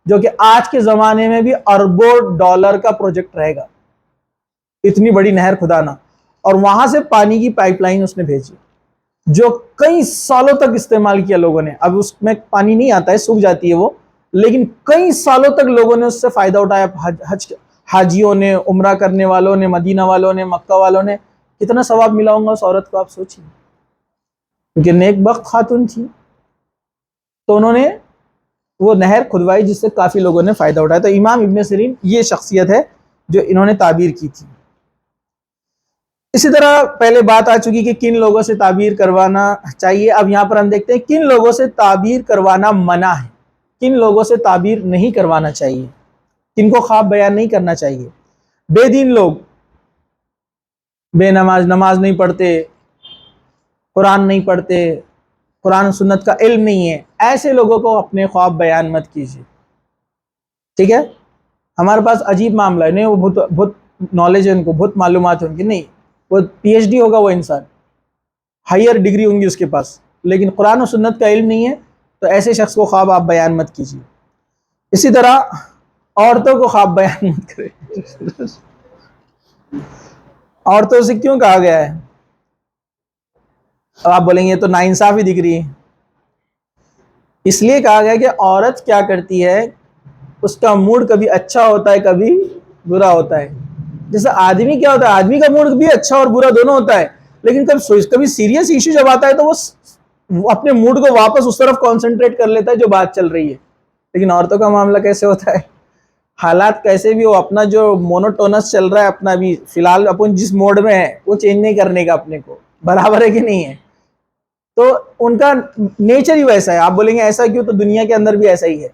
جو کہ آج کے زمانے میں بھی اربوں ڈالر کا پروجیکٹ رہے گا، اتنی بڑی نہر کھدانا. اور وہاں سے پانی کی پائپ لائن اس نے بھیجی جو کئی سالوں تک استعمال کیا لوگوں نے. اب اس میں پانی نہیں آتا ہے، سوکھ جاتی ہے وہ، لیکن کئی سالوں تک لوگوں نے اس سے فائدہ اٹھایا. حاجیوں نے، عمرہ کرنے والوں نے، مدینہ والوں نے، مکہ والوں نے. کتنا ثواب ملا ہوگا اس عورت کو، آپ سوچیے، کیونکہ نیک بخت خاتون تھی. تو انہوں نے وہ نہر کھدوائی جس سے کافی لوگوں نے فائدہ اٹھایا. تو امام ابن سیرین یہ شخصیت ہے جو انہوں نے تعبیر کی تھی. اسی طرح پہلے بات آ چکی کہ کن لوگوں سے تعبیر کروانا چاہیے. اب یہاں پر ہم دیکھتے ہیں کن لوگوں سے تعبیر کروانا منع ہے، کن لوگوں سے تعبیر نہیں کروانا چاہیے، کن کو خواب بیان نہیں کرنا چاہیے. بے دین لوگ، بے نماز، نماز نہیں پڑھتے، قرآن نہیں پڑھتے، قرآن سنت کا علم نہیں ہے، ایسے لوگوں کو اپنے خواب بیان مت کیجیے. ٹھیک ہے؟ ہمارے پاس عجیب معاملہ ہے، نہیں وہ بہت نالج ہے، ان کو بہت معلومات ہے ان کی، نہیں، وہ پی ایچ ڈی ہوگا وہ انسان، ہائر ڈگری ہوں گی اس کے پاس، لیکن قرآن و سنت کا علم نہیں ہے، تو ایسے شخص کو خواب آپ بیان مت کیجیے. اسی طرح عورتوں کو خواب بیان مت کرے. عورتوں سے کیوں کہا گیا ہے؟ اب آپ بولیں گے تو ناانصافی دکھ رہی ہے. اس لیے کہا گیا کہ عورت کیا کرتی ہے، اس کا موڈ کبھی اچھا ہوتا ہے کبھی برا ہوتا ہے. جیسے آدمی کیا ہوتا ہے، آدمی کا موڈ بھی اچھا اور برا دونوں ہوتا ہے، لیکن کبھی سیریس ایشو جب آتا ہے تو وہ اپنے موڈ کو واپس اس طرف کانسنٹریٹ کر لیتا ہے جو بات چل رہی ہے. لیکن عورتوں کا معاملہ کیسے ہوتا ہے، حالات کیسے بھی ہو، اپنا جو مونوٹونس چل رہا ہے، اپنا بھی فی الحال اپن جس موڈ میں ہے وہ چینج نہیں کرنے کا، اپنے کو برابر ہے کہ نہیں ہے. تو ان کا نیچر ہی ویسا ہے. آپ بولیں گے ایسا کیوں، تو دنیا کے اندر بھی ایسا ہی ہے.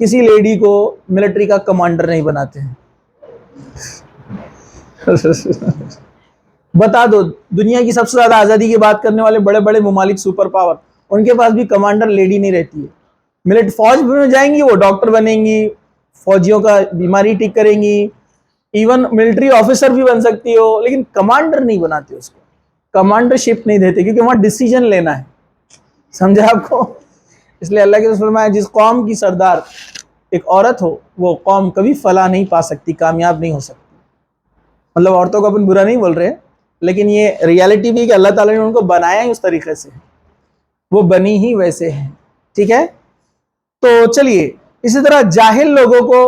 کسی لیڈی کو ملٹری کا کمانڈر نہیں بناتے ہیں. بتا دو، دنیا کی سب سے زیادہ آزادی کی بات کرنے والے بڑے بڑے ممالک، سپر پاور، ان کے پاس بھی کمانڈر لیڈی نہیں رہتی ہے. فوج میں جائیں گی وہ ڈاکٹر بنیں گی، فوجیوں کا بیماری ٹھیک کریں گی، ایون ملٹری آفیسر بھی بن سکتی ہو، لیکن کمانڈر نہیں بناتے اس کو، کمانڈر شپ نہیں دیتے، کیونکہ وہاں ڈیسیجن لینا ہے. سمجھا آپ کو؟ اس لیے اللہ کے رسول فرمایا جس قوم کی سردار ایک عورت ہو وہ قوم کبھی فلاح نہیں پا سکتی، کامیاب نہیں ہو سکتی. مطلب عورتوں کو اپن برا نہیں بول رہے، لیکن یہ ریالٹی بھی کہ اللہ تعالیٰ نے ان کو بنایا ہی اس طریقے سے، وہ بنی ہی ویسے ہیں. ٹھیک ہے؟ تو چلیے، اسی طرح جاہل لوگوں کو،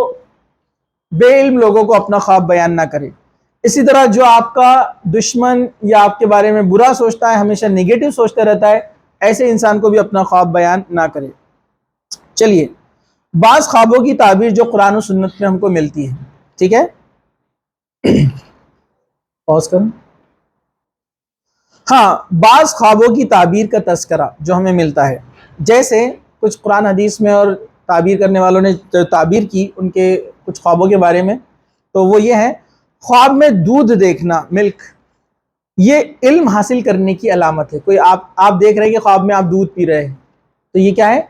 بے علم لوگوں کو اپنا خواب بیان نہ کرے. اسی طرح جو آپ کا دشمن یا آپ کے بارے میں برا سوچتا ہے، ہمیشہ نیگیٹو سوچتا رہتا ہے، ایسے انسان کو بھی اپنا خواب بیان نہ کرے. چلیے، بعض خوابوں کی تعبیر جو قرآن و سنت میں ہم کو ملتی ہے. ٹھیک ہے؟ پاز کریں. ہاں، بعض خوابوں کی تعبیر کا تذکرہ جو ہمیں ملتا ہے، جیسے کچھ قرآن حدیث میں اور تعبیر کرنے والوں نے تعبیر کی ان کے کچھ خوابوں کے بارے میں، تو وہ یہ ہے: خواب میں دودھ دیکھنا، ملک، یہ علم حاصل کرنے کی علامت ہے. کوئی آپ دیکھ رہے ہیں کہ خواب میں آپ دودھ پی رہے ہیں، تو یہ کیا ہے؟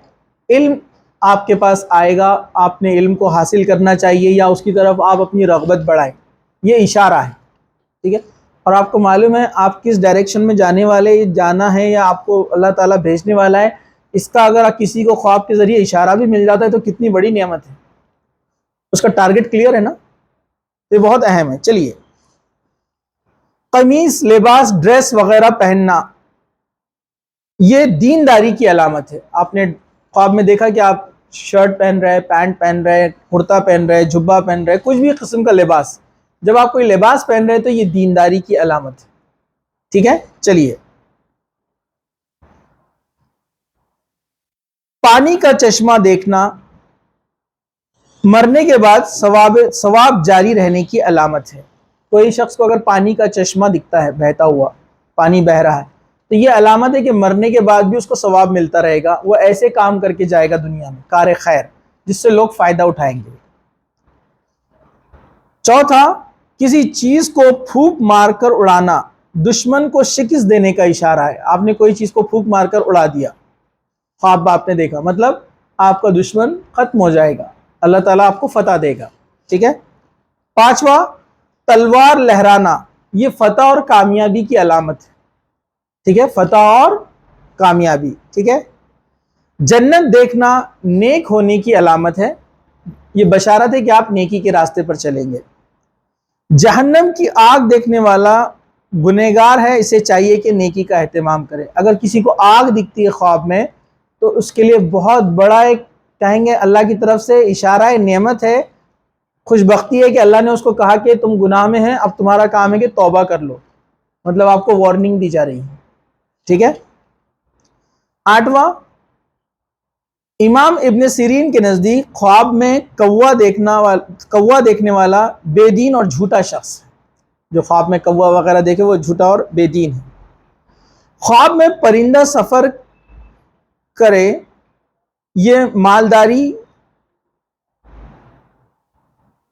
علم آپ کے پاس آئے گا، آپ نے علم کو حاصل کرنا چاہیے یا اس کی طرف آپ اپنی رغبت بڑھائیں، یہ اشارہ ہے. ٹھیک ہے؟ اور آپ کو معلوم ہے آپ کس ڈائریکشن میں جانے والے، جانا ہے یا آپ کو اللہ تعالیٰ بھیجنے والا ہے، اس کا اگر کسی کو خواب کے ذریعے اشارہ بھی مل جاتا ہے تو کتنی بڑی نعمت ہے. اس کا ٹارگٹ کلیئر ہے نا، یہ بہت اہم ہے. چلیے، قمیص، لباس، ڈریس وغیرہ پہننا یہ دینداری کی علامت ہے. آپ نے خواب میں دیکھا کہ آپ شرٹ پہن رہے، پینٹ پہن رہے، کرتا پہن رہے، جبہ پہن رہے، کچھ بھی قسم کا لباس، جب آپ کوئی لباس پہن رہے تو یہ دینداری کی علامت ہے. ٹھیک ہے؟ چلیے، پانی کا چشمہ دیکھنا مرنے کے بعد ثواب جاری رہنے کی علامت ہے. کوئی شخص کو اگر پانی کا چشمہ دکھتا ہے، بہتا ہوا پانی بہ رہا ہے، تو یہ علامت ہے کہ مرنے کے بعد بھی اس کو ثواب ملتا رہے گا، وہ ایسے کام کر کے جائے گا دنیا میں، کار خیر، جس سے لوگ فائدہ اٹھائیں گے. چوتھا، کسی چیز کو پھونک مار کر اڑانا دشمن کو شکست دینے کا اشارہ ہے. آپ نے کوئی چیز کو پھونک مار کر اڑا دیا، خواب آپ نے دیکھا، مطلب آپ کا دشمن ختم ہو جائے گا، اللہ تعالیٰ آپ کو فتح دے گا، ٹھیک ہے۔ پانچواں، تلوار لہرانا، یہ فتح اور کامیابی کی علامت ہے، ٹھیک ہے، فتح اور کامیابی، ٹھیک ہے۔ جنت دیکھنا نیک ہونے کی علامت ہے، یہ بشارت ہے کہ آپ نیکی کے راستے پر چلیں گے۔ جہنم کی آگ دیکھنے والا گنہگار ہے، اسے چاہیے کہ نیکی کا اہتمام کرے۔ اگر کسی کو آگ دکھتی ہے خواب میں تو اس کے لیے بہت بڑا ایک کہیں گے اللہ کی طرف سے اشارہ ہے، نعمت ہے، خوش بختی ہے کہ اللہ نے اس کو کہا کہ تم گناہ میں ہیں، اب تمہارا کام ہے کہ توبہ کر لو، مطلب آپ کو وارننگ دی جا رہی ہے، ٹھیک ہے۔ آٹھواں، امام ابن سیرین کے نزدیک خواب میں کوا دیکھنے والا بے دین اور جھوٹا شخص ہے، جو خواب میں کوا وغیرہ دیکھے وہ جھوٹا اور بے دین ہے۔ خواب میں پرندہ سفر کرے، یہ مالداری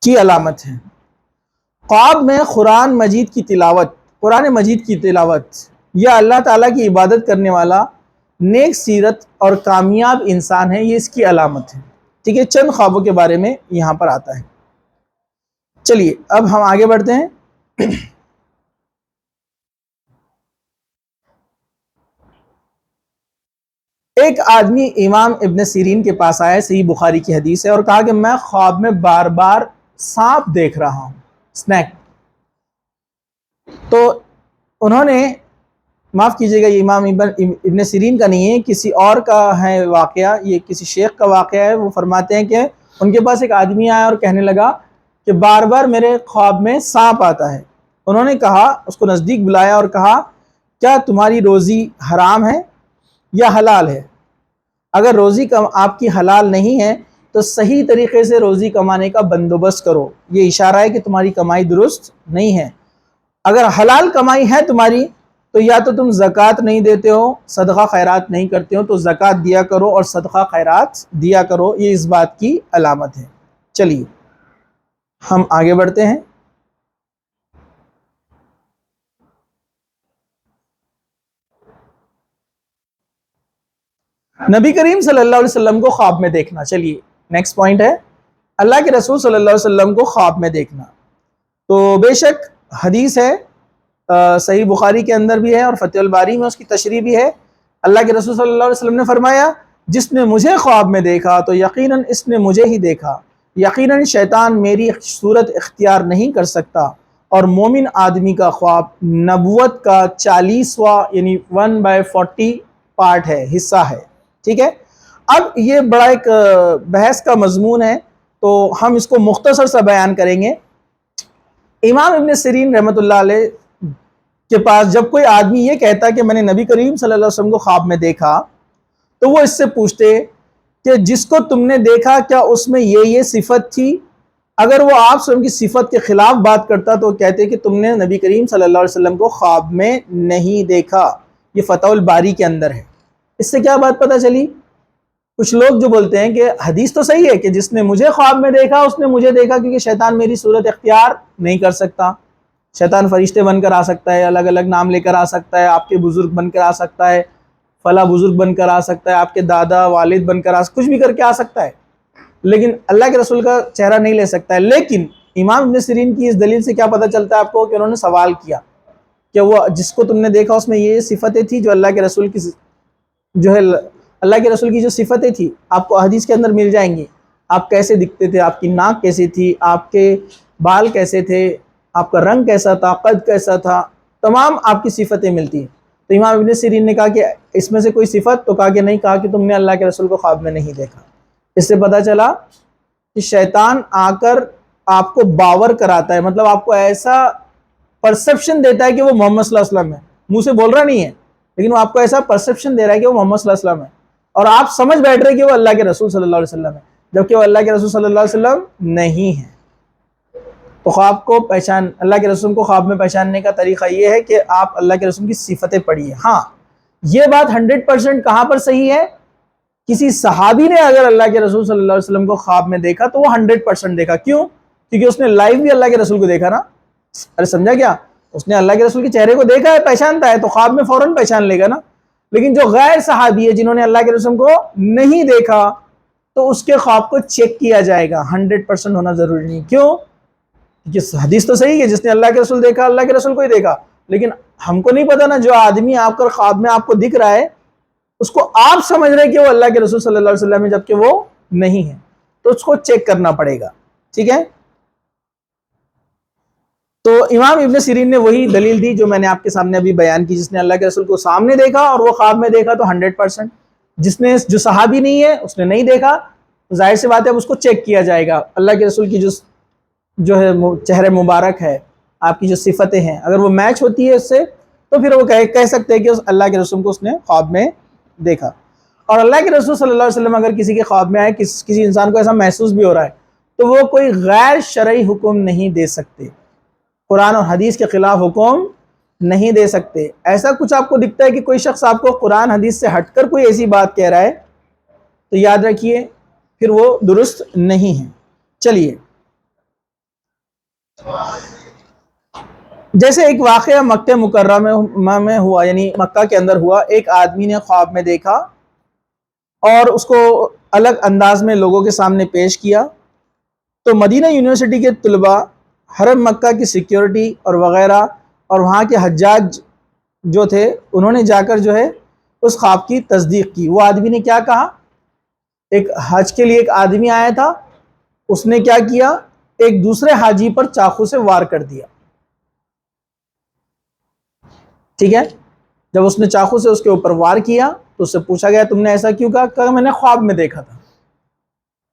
کی علامت ہے۔ خواب میں قرآن مجید کی تلاوت یا اللہ تعالیٰ کی عبادت کرنے والا نیک سیرت اور کامیاب انسان ہے، یہ اس کی علامت ہے، ٹھیک ہے۔ چند خوابوں کے بارے میں یہاں پر آتا ہے۔ چلیے اب ہم آگے بڑھتے ہیں۔ ایک آدمی امام ابن سیرین کے پاس آیا، صحیح بخاری کی حدیث ہے، اور کہا کہ میں خواب میں بار بار سانپ دیکھ رہا ہوں، سنیک۔ تو انہوں نے، معاف کیجئے گا یہ امام ابن سیرین کا نہیں ہے، کسی اور کا ہے واقعہ، یہ کسی شیخ کا واقعہ ہے۔ وہ فرماتے ہیں کہ ان کے پاس ایک آدمی آیا اور کہنے لگا کہ بار بار میرے خواب میں سانپ آتا ہے۔ انہوں نے کہا، اس کو نزدیک بلایا اور کہا کیا تمہاری روزی حرام ہے یا حلال ہے؟ اگر روزی آپ کی حلال نہیں ہے تو صحیح طریقے سے روزی کمانے کا بندوبست کرو، یہ اشارہ ہے کہ تمہاری کمائی درست نہیں ہے۔ اگر حلال کمائی ہے تمہاری تو یا تو تم زکوٰۃ نہیں دیتے ہو، صدقہ خیرات نہیں کرتے ہو، تو زکوٰۃ دیا کرو اور صدقہ خیرات دیا کرو، یہ اس بات کی علامت ہے۔ چلیے ہم آگے بڑھتے ہیں۔ نبی کریم صلی اللہ علیہ وسلم کو خواب میں دیکھنا۔ چلیے نیکسٹ پوائنٹ ہے اللہ کے رسول صلی اللہ علیہ وسلم کو خواب میں دیکھنا۔ تو بے شک حدیث ہے، صحیح بخاری کے اندر بھی ہے اور فتح الباری میں اس کی تشریح بھی ہے۔ اللہ کے رسول صلی اللہ علیہ وسلم نے فرمایا جس نے مجھے خواب میں دیکھا تو یقیناً اس نے مجھے ہی دیکھا، یقیناً شیطان میری صورت اختیار نہیں کر سکتا۔ اور مومن آدمی کا خواب نبوت کا 40واں یعنی 1/40 پارٹ ہے، حصہ ہے، ٹھیک ہے۔ اب یہ بڑا ایک بحث کا مضمون ہے تو ہم اس کو مختصر سا بیان کریں گے۔ امام ابن سیرین رحمۃ اللہ علیہ کے پاس جب کوئی آدمی یہ کہتا کہ میں نے نبی کریم صلی اللہ علیہ وسلم کو خواب میں دیکھا تو وہ اس سے پوچھتے کہ جس کو تم نے دیکھا کیا اس میں یہ صفت تھی؟ اگر وہ آپ سے ان کی صفت کے خلاف بات کرتا تو کہتے کہ تم نے نبی کریم صلی اللہ علیہ وسلم کو خواب میں نہیں دیکھا۔ یہ فتح الباری کے اندر ہے۔ اس سے کیا بات پتہ چلی؟ کچھ لوگ جو بولتے ہیں کہ حدیث تو صحیح ہے کہ جس نے مجھے خواب میں دیکھا اس نے مجھے دیکھا، کیونکہ شیطان میری صورت اختیار نہیں کر سکتا۔ شیطان فرشتے بن کر آ سکتا ہے، الگ الگ نام لے کر آ سکتا ہے، آپ کے بزرگ بن کر آ سکتا ہے، فلاں بزرگ بن کر آ سکتا ہے، آپ کے دادا والد بن کر کچھ بھی کر کے آ سکتا ہے، لیکن اللہ کے رسول کا چہرہ نہیں لے سکتا ہے۔ لیکن امام ابن سیرین کی اس دلیل سے کیا پتہ چلتا ہے آپ کو کہ انہوں نے سوال کیا کہ وہ جس کو تم نے دیکھا اس میں یہ صفتیں تھی جو اللہ کے رسول کی جو ہے اللہ کے رسول کی جو صفتیں تھی آپ کو حدیث کے اندر مل جائیں گی۔ آپ کیسے دکھتے تھے، آپ کی ناک کیسی تھی، آپ کے بال کیسے تھے، آپ کا رنگ کیسا تھا، قد کیسا تھا، تمام آپ کی صفتیں ملتی ہیں۔ تو امام ابن سیرین نے کہا کہ اس میں سے کوئی صفت، تو کہا کہ نہیں، کہا کہ تم نے اللہ کے رسول کو خواب میں نہیں دیکھا۔ اس سے پتہ چلا کہ شیطان آ کر آپ کو باور کراتا ہے، مطلب آپ کو ایسا پرسپشن دیتا ہے کہ وہ محمد صلی اللہ علیہ وسلم ہے، منہ سے بول رہا نہیں ہے لیکن وہ آپ کو ایسا پرسپشن دے رہا ہے کہ وہ محمد صلی اللہ علیہ وسلم ہے، اور آپ سمجھ بیٹھ رہے کہ وہ اللہ کے رسول صلی اللہ علیہ وسلم ہے، جبکہ وہ اللہ کے رسول صلی اللہ علیہ وسلم نہیں ہے۔ تو خواب کو اللہ کے رسول کو خواب میں پہچاننے کا طریقہ یہ ہے کہ آپ اللہ کے رسول کی صفتیں پڑھیے۔ ہاں یہ بات 100% کہاں پر صحیح ہے؟ کسی صحابی نے اگر اللہ کے رسول صلی اللہ علیہ وسلم کو خواب میں دیکھا تو وہ 100% دیکھا۔ کیوں؟ کیونکہ اس نے لائیو بھی اللہ کے رسول کو دیکھا نا۔ ارے سمجھا کیا؟ اس نے اللہ کے رسول کے چہرے کو دیکھا ہے، پہچانتا ہے، تو خواب میں فوراً پہچان لے گا نا۔ لیکن جو غیر صحابی ہے جنہوں نے اللہ کے رسول کو نہیں دیکھا تو اس کے خواب کو چیک کیا جائے گا. 100% ہونا ضروری نہیں. کیوں؟ کیونکہ حدیث تو صحیح ہے جس نے اللہ کے رسول دیکھا اللہ کے رسول کو ہی دیکھا. لیکن ہم کو نہیں پتا نا جو آدمی آپ کا خواب میں آپ کو دکھ رہا ہے اس کو آپ سمجھ رہے کہ وہ اللہ کے رسول صلی اللہ علیہ وسلم ہے جبکہ وہ نہیں ہے, تو اس کو چیک کرنا پڑے گا. ٹھیک ہے. تو امام ابن سیرین نے وہی دلیل دی جو میں نے آپ کے سامنے ابھی بیان کی, جس نے اللہ کے رسول کو سامنے دیکھا اور وہ خواب میں دیکھا تو 100%. جس نے جو صحابی نہیں ہے اس نے نہیں دیکھا, ظاہر سی بات ہے اس کو چیک کیا جائے گا. اللہ کے رسول کی جو ہے چہرے مبارک ہے, آپ کی جو صفتیں ہیں, اگر وہ میچ ہوتی ہے اس سے تو پھر وہ کہہ سکتے ہیں کہ اللہ کے رسول کو اس نے خواب میں دیکھا. اور اللہ کے رسول صلی اللہ علیہ وسلم اگر کسی کے خواب میں آئے, کسی انسان کو ایسا محسوس بھی ہو رہا ہے, تو وہ کوئی غیر شرعی حکم نہیں دے سکتے, قرآن اور حدیث کے خلاف حکم نہیں دے سکتے. ایسا کچھ آپ کو دکھتا ہے کہ کوئی شخص آپ کو قرآن حدیث سے ہٹ کر کوئی ایسی بات کہہ رہا ہے تو یاد رکھیے پھر وہ درست نہیں ہے. چلیے, جیسے ایک واقعہ مکہ مکرمہ میں ہوا, یعنی مکہ کے اندر ہوا. ایک آدمی نے خواب میں دیکھا اور اس کو الگ انداز میں لوگوں کے سامنے پیش کیا. تو مدینہ یونیورسٹی کے طلباء حرم مکہ کی سیکیورٹی اور وغیرہ اور وہاں کے حجاج جو تھے انہوں نے جا کر جو ہے اس خواب کی تصدیق کی. وہ آدمی نے کیا کہا, ایک حج کے لیے ایک آدمی آیا تھا, اس نے کیا کیا, ایک دوسرے حاجی پر چاقو سے وار کر دیا. ٹھیک ہے. جب اس نے چاقو سے اس کے اوپر وار کیا تو اس سے پوچھا گیا تم نے ایسا کیوں کہا؟ کہا میں نے خواب میں دیکھا تھا.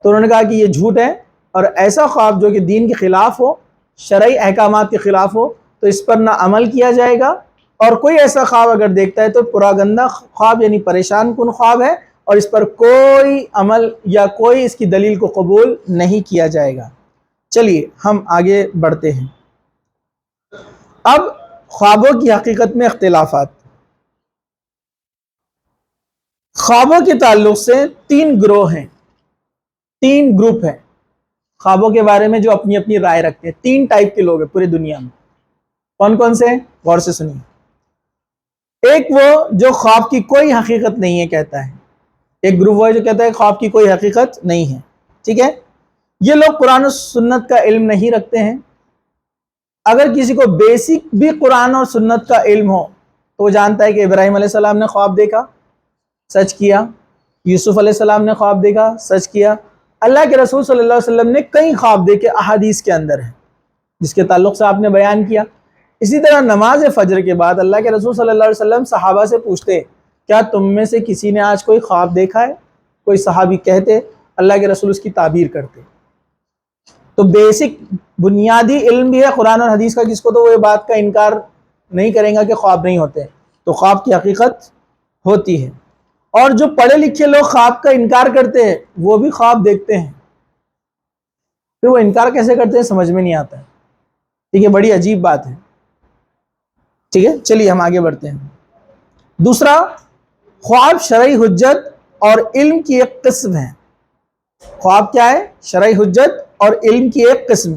تو انہوں نے کہا کہ یہ جھوٹ ہے, اور ایسا خواب جو کہ دین کے خلاف ہو, شرعی احکامات کے خلاف ہو, تو اس پر نہ عمل کیا جائے گا. اور کوئی ایسا خواب اگر دیکھتا ہے تو پراگندہ خواب یعنی پریشان کن خواب ہے, اور اس پر کوئی عمل یا کوئی اس کی دلیل کو قبول نہیں کیا جائے گا. چلیے ہم آگے بڑھتے ہیں. اب خوابوں کی حقیقت میں اختلافات. خوابوں کے تعلق سے 3 گروہ ہیں, 3 گروپ ہیں خوابوں کے بارے میں جو اپنی اپنی رائے رکھتے ہیں. 3 ٹائپ کے لوگ ہیں پوری دنیا میں. کون کون سے؟ غور سے سنیے. ایک وہ جو خواب کی کوئی حقیقت نہیں ہے کہتا ہے. ایک گروپ وہ ہے جو کہتا ہے خواب کی کوئی حقیقت نہیں ہے. ٹھیک ہے. یہ لوگ قرآن و سنت کا علم نہیں رکھتے ہیں. اگر کسی کو بیسک بھی قرآن اور سنت کا علم ہو تو وہ جانتا ہے کہ ابراہیم علیہ السلام نے خواب دیکھا, سچ کیا. یوسف علیہ السلام نے خواب دیکھا, سچ کیا. اللہ کے رسول صلی اللہ علیہ وسلم نے کئی خواب دیکھے, احادیث کے اندر ہیں جس کے تعلق سے آپ نے بیان کیا. اسی طرح نماز فجر کے بعد اللہ کے رسول صلی اللہ علیہ وسلم صحابہ سے پوچھتے کیا تم میں سے کسی نے آج کوئی خواب دیکھا ہے؟ کوئی صحابی کہتے, اللہ کے رسول اس کی تعبیر کرتے. تو بیسک بنیادی علم بھی ہے قرآن اور حدیث کا جس کو, تو وہ یہ بات کا انکار نہیں کریں گا کہ خواب نہیں ہوتے. تو خواب کی حقیقت ہوتی ہے. اور جو پڑھے لکھے لوگ خواب کا انکار کرتے ہیں وہ بھی خواب دیکھتے ہیں. پھر وہ انکار کیسے کرتے ہیں سمجھ میں نہیں آتا ہے. ٹھیک ہے, بڑی عجیب بات ہے. ٹھیک ہے, چلیے ہم آگے بڑھتے ہیں. دوسرا, خواب شرعی حجت اور علم کی ایک قسم ہے. خواب کیا ہے؟ شرعی حجت اور علم کی ایک قسم.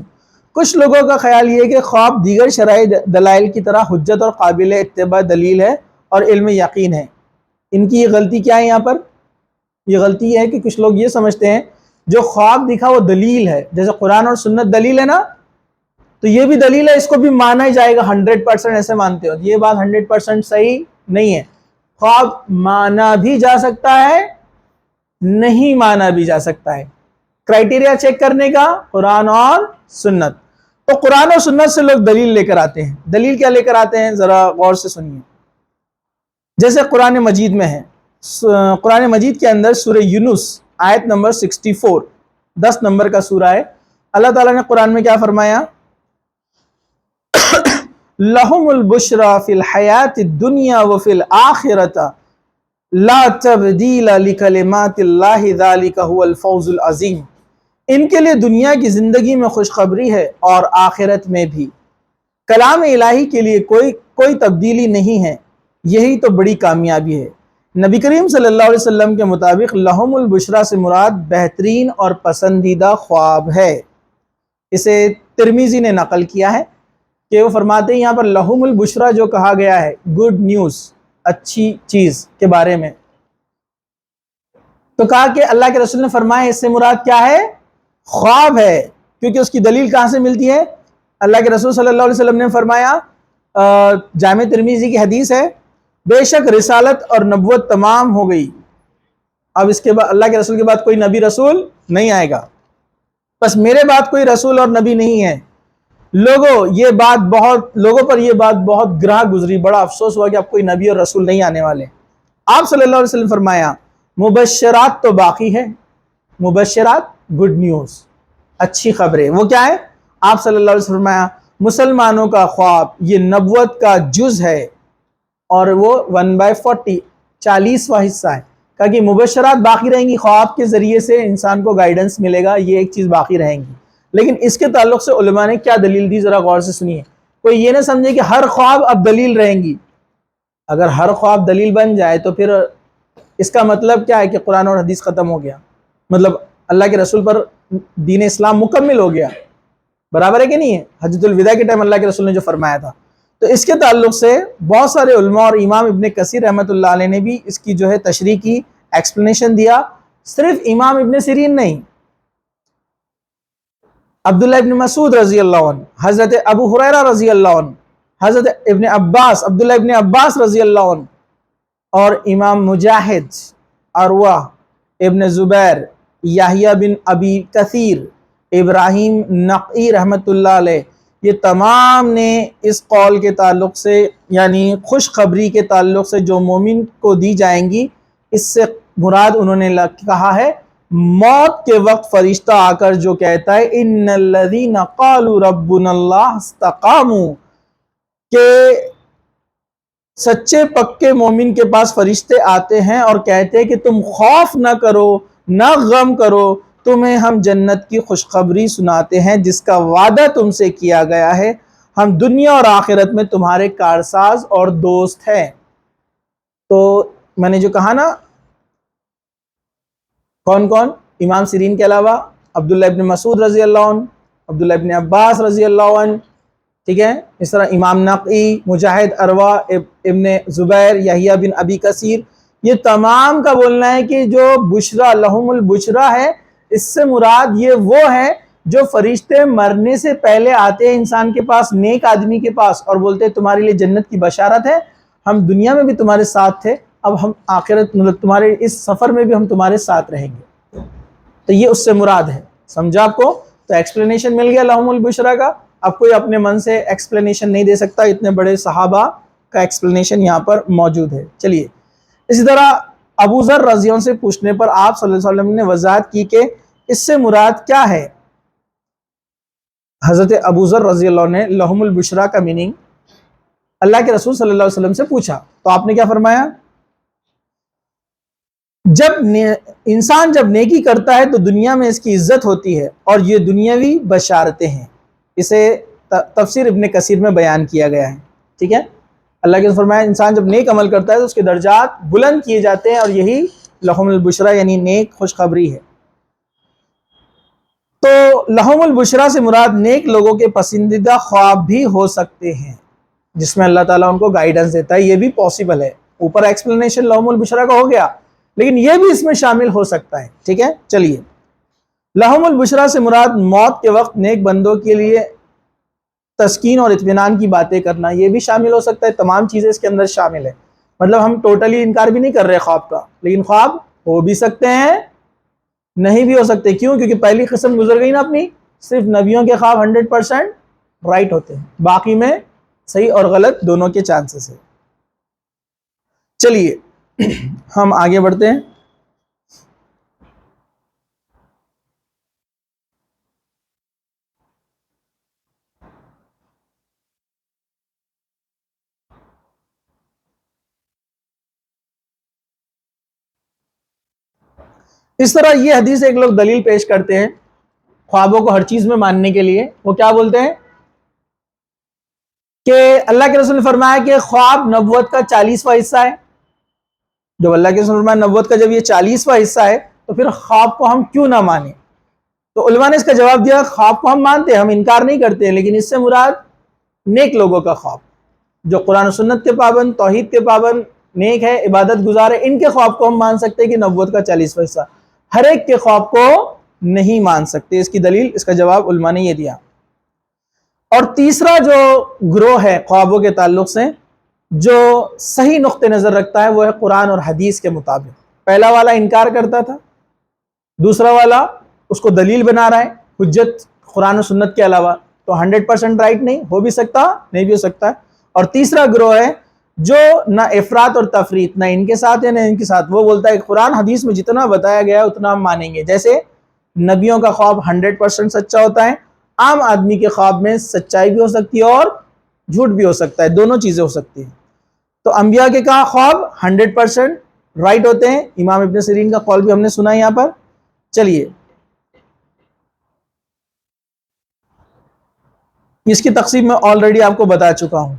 کچھ لوگوں کا خیال یہ ہے کہ خواب دیگر شرعی دلائل کی طرح حجت اور قابل اتباع دلیل ہے اور علم یقین ہے. ان کی یہ غلطی کیا ہے؟ یہاں پر یہ غلطی یہ ہے کہ کچھ لوگ یہ سمجھتے ہیں جو خواب دکھا وہ دلیل ہے, جیسے قرآن اور سنت دلیل ہے نا, تو یہ بھی دلیل ہے, اس کو بھی مانا ہی جائے گا. 100% ایسے مانتے ہو. یہ بات 100% صحیح نہیں ہے. خواب مانا بھی جا سکتا ہے, نہیں مانا بھی جا سکتا ہے. کرائٹیریا چیک کرنے کا قرآن اور سنت. تو قرآن اور سنت سے لوگ دلیل لے کر آتے ہیں. دلیل کیا لے کر آتے ہیں ذرا غور سے سنیے. جیسے قرآن مجید میں ہے, قرآن مجید کے اندر سورہ یونس آیت نمبر 64, 10 نمبر کا سورہ ہے. اللہ تعالیٰ نے قرآن میں کیا فرمایا؟ لہم البشری فی الحیات الدنیا وفی الآخرۃ لا تبدیل لکلمات اللہ ذالک هو الفوز العظیم. ان کے لیے دنیا کی زندگی میں خوشخبری ہے اور آخرت میں بھی. کلام الہی کے لیے کوئی تبدیلی نہیں ہے, یہی تو بڑی کامیابی ہے. نبی کریم صلی اللہ علیہ وسلم کے مطابق لہم البشری سے مراد بہترین اور پسندیدہ خواب ہے. اسے ترمذی نے نقل کیا ہے کہ وہ فرماتے ہیں یہاں پر لہم البشری جو کہا گیا ہے گڈ نیوز, اچھی چیز کے بارے میں، تو کہا کہ اللہ کے رسول نے فرمایا اس سے مراد کیا ہے؟ خواب ہے، کیونکہ اس کی دلیل کہاں سے ملتی ہے؟ اللہ کے رسول صلی اللہ علیہ وسلم نے فرمایا، جامع ترمذی کی حدیث ہے، بے شک رسالت اور نبوت تمام ہو گئی، اب اس کے بعد اللہ کے رسول کے بعد کوئی نبی رسول نہیں آئے گا، بس میرے بعد کوئی رسول اور نبی نہیں ہے۔ لوگوں پر یہ بات بہت گراں گزری، بڑا افسوس ہوا کہ اب کوئی نبی اور رسول نہیں آنے والے۔ آپ صلی اللہ علیہ وسلم فرمایا مبشرات تو باقی ہے، مبشرات گڈ نیوز، اچھی خبریں، وہ کیا ہے؟ آپ صلی اللہ علیہ وسلم فرمایا مسلمانوں کا خواب یہ نبوت کا جز ہے، اور وہ 1/40 40واں حصہ ہے۔ کہا کہ مبشرات باقی رہیں گی، خواب کے ذریعے سے انسان کو گائیڈنس ملے گا، یہ ایک چیز باقی رہیں گی۔ لیکن اس کے تعلق سے علماء نے کیا دلیل دی، ذرا غور سے سنیے۔ کوئی یہ نہ سمجھے کہ ہر خواب اب دلیل رہیں گی، اگر ہر خواب دلیل بن جائے تو پھر اس کا مطلب کیا ہے کہ قرآن اور حدیث ختم ہو گیا، مطلب اللہ کے رسول پر دین اسلام مکمل ہو گیا، برابر ہے کہ نہیں ہے؟ حجۃ الوداع کے ٹائم اللہ کے رسول نے جو فرمایا تھا۔ تو اس کے تعلق سے بہت سارے علماء اور امام ابن کثیر رحمۃ اللہ علیہ نے بھی اس کی جو ہے تشریح کی، ایکسپلینیشن دیا۔ صرف امام ابن سیرین نہیں، عبداللہ ابن مسعود رضی اللہ عنہ، حضرت ابو ہریرہ رضی اللہ عنہ، حضرت عبداللہ ابن عباس رضی اللہ عنہ، اور امام مجاہد، عروہ ابن زبیر، یحییٰ بن ابی کثیر، ابراہیم نقعی رحمۃ اللہ علیہ، یہ تمام نے اس قول کے تعلق سے، یعنی خوشخبری کے تعلق سے جو مومن کو دی جائیں گی، اس سے مراد انہوں نے کہا ہے موت کے وقت فرشتہ آ کر جو کہتا ہے ان الذین قالوا ربنا اللہ استقاموا، کہ سچے پکے مومن کے پاس فرشتے آتے ہیں اور کہتے ہیں کہ تم خوف نہ کرو، نہ غم کرو، تمہیں ہم جنت کی خوشخبری سناتے ہیں جس کا وعدہ تم سے کیا گیا ہے، ہم دنیا اور آخرت میں تمہارے کارساز اور دوست ہیں۔ تو میں نے جو کہا نا، کون کون؟ امام سیرین کے علاوہ عبداللہ ابن مسعود رضی اللہ عنہ، عبداللہ ابن عباس رضی اللہ عنہ، ٹھیک ہے، اس طرح امام نقعی، مجاہد، عروہ ابن زبیر، یحییٰ بن ابی کثیر، یہ تمام کا بولنا ہے کہ جو بشرا لہم البشرا ہے، اس سے مراد یہ وہ ہے جو فرشتے مرنے سے پہلے آتے ہیں انسان کے پاس، نیک آدمی کے پاس، اور بولتے ہیں تمہارے لیے جنت کی بشارت ہے، ہم دنیا میں بھی تمہارے ساتھ تھے، اب ہم آخرت مطلب تمہارے اس سفر میں بھی ہم تمہارے ساتھ رہیں گے۔ تو یہ اس سے مراد ہے، سمجھا آپ کو؟ تو ایکسپلینیشن مل گیا لہم البشرا کا۔ اب کوئی اپنے من سے ایکسپلینیشن نہیں دے سکتا، اتنے بڑے صحابہ کا ایکسپلینیشن یہاں پر موجود ہے۔ چلیے، اسی طرح ابو ذر رضی اللہ عنہ سے پوچھنے پر آپ صلی اللہ علیہ وسلم نے وضاحت کی کہ اس سے مراد کیا ہے۔ حضرت ابو ذر رضی اللہ عنہ نے لہم البشرا کا میننگ اللہ کے رسول صلی اللہ علیہ وسلم سے پوچھا، تو آپ نے کیا فرمایا؟ انسان جب نیکی کرتا ہے تو دنیا میں اس کی عزت ہوتی ہے اور یہ دنیاوی بشارتیں ہیں، اسے تفسیر ابن کثیر میں بیان کیا گیا ہے، ٹھیک ہے۔ اللہ کے فرمایا انسان جب نیک عمل کرتا ہے تو اس کے درجات بلند کیے جاتے ہیں، اور یہی لہم البشرا یعنی نیک خوشخبری ہے۔ تو لہم البشرا سے مراد نیک لوگوں کے پسندیدہ خواب بھی ہو سکتے ہیں، جس میں اللہ تعالیٰ ان کو گائیڈنس دیتا ہے، یہ بھی پاسبل ہے۔ اوپر ایکسپلینیشن لہم البشرا کا ہو گیا، لیکن یہ بھی اس میں شامل ہو سکتا ہے، ٹھیک ہے۔ چلیے، لہم البشرا سے مراد موت کے وقت نیک بندوں کے لیے تسکین اور اطمینان کی باتیں کرنا، یہ بھی شامل ہو سکتا ہے، تمام چیزیں اس کے اندر شامل ہے۔ مطلب ہم ٹوٹلی انکار بھی نہیں کر رہے خواب کا، لیکن خواب ہو بھی سکتے ہیں، نہیں بھی ہو سکتے۔ کیوں؟ کیونکہ پہلی قسم گزر گئی نا اپنی، صرف نبیوں کے خواب 100% رائٹ ہوتے ہیں، باقی میں صحیح اور غلط دونوں کے چانسز ہیں۔ چلیے ہم آگے بڑھتے ہیں۔ اس طرح یہ حدیث ایک لوگ دلیل پیش کرتے ہیں خوابوں کو ہر چیز میں ماننے کے لیے۔ وہ کیا بولتے ہیں کہ اللہ کے رسول نے فرمایا کہ خواب نبوت کا 40واں حصہ ہے۔ جب اللہ کے رسول نے فرمایا نبوت کا جب یہ 40واں حصہ ہے تو پھر خواب کو ہم کیوں نہ مانیں؟ تو علماء نے اس کا جواب دیا، خواب کو ہم مانتے ہیں، ہم انکار نہیں کرتے ہیں، لیکن اس سے مراد نیک لوگوں کا خواب، جو قرآن و سنت کے پابند، توحید کے پابند، نیک ہے, عبادت گزار ہے, ان کے خواب کو ہم مان سکتے ہیں کہ نبوت کا 40%. ہر ایک کے خواب کو نہیں مان سکتے. اس کی دلیل, اس کا جواب علماء نے یہ دیا. اور تیسرا جو گروہ ہے خوابوں کے تعلق سے جو صحیح نقطہ نظر رکھتا ہے وہ ہے قرآن اور حدیث کے مطابق. پہلا والا انکار کرتا تھا, دوسرا والا اس کو دلیل بنا رہا ہے حجت قرآن و سنت کے علاوہ, تو 100% رائٹ نہیں ہو بھی سکتا, نہیں بھی ہو سکتا ہے. اور تیسرا گروہ ہے جو نہ افراط اور تفریط, نہ ان کے ساتھ ہے نہ ان کے ساتھ, وہ بولتا ہے کہ قرآن حدیث میں جتنا بتایا گیا ہے اتنا ہم مانیں گے. جیسے نبیوں کا خواب 100% سچا ہوتا ہے, عام آدمی کے خواب میں سچائی بھی ہو سکتی ہے اور جھوٹ بھی ہو سکتا ہے, دونوں چیزیں ہو سکتی ہیں. تو انبیاء کے کہا خواب 100% رائٹ ہوتے ہیں. امام ابن سیرین کا قول بھی ہم نے سنا ہے یہاں پر. چلیے اس کی تقسیم میں آلریڈی آپ کو بتا چکا ہوں.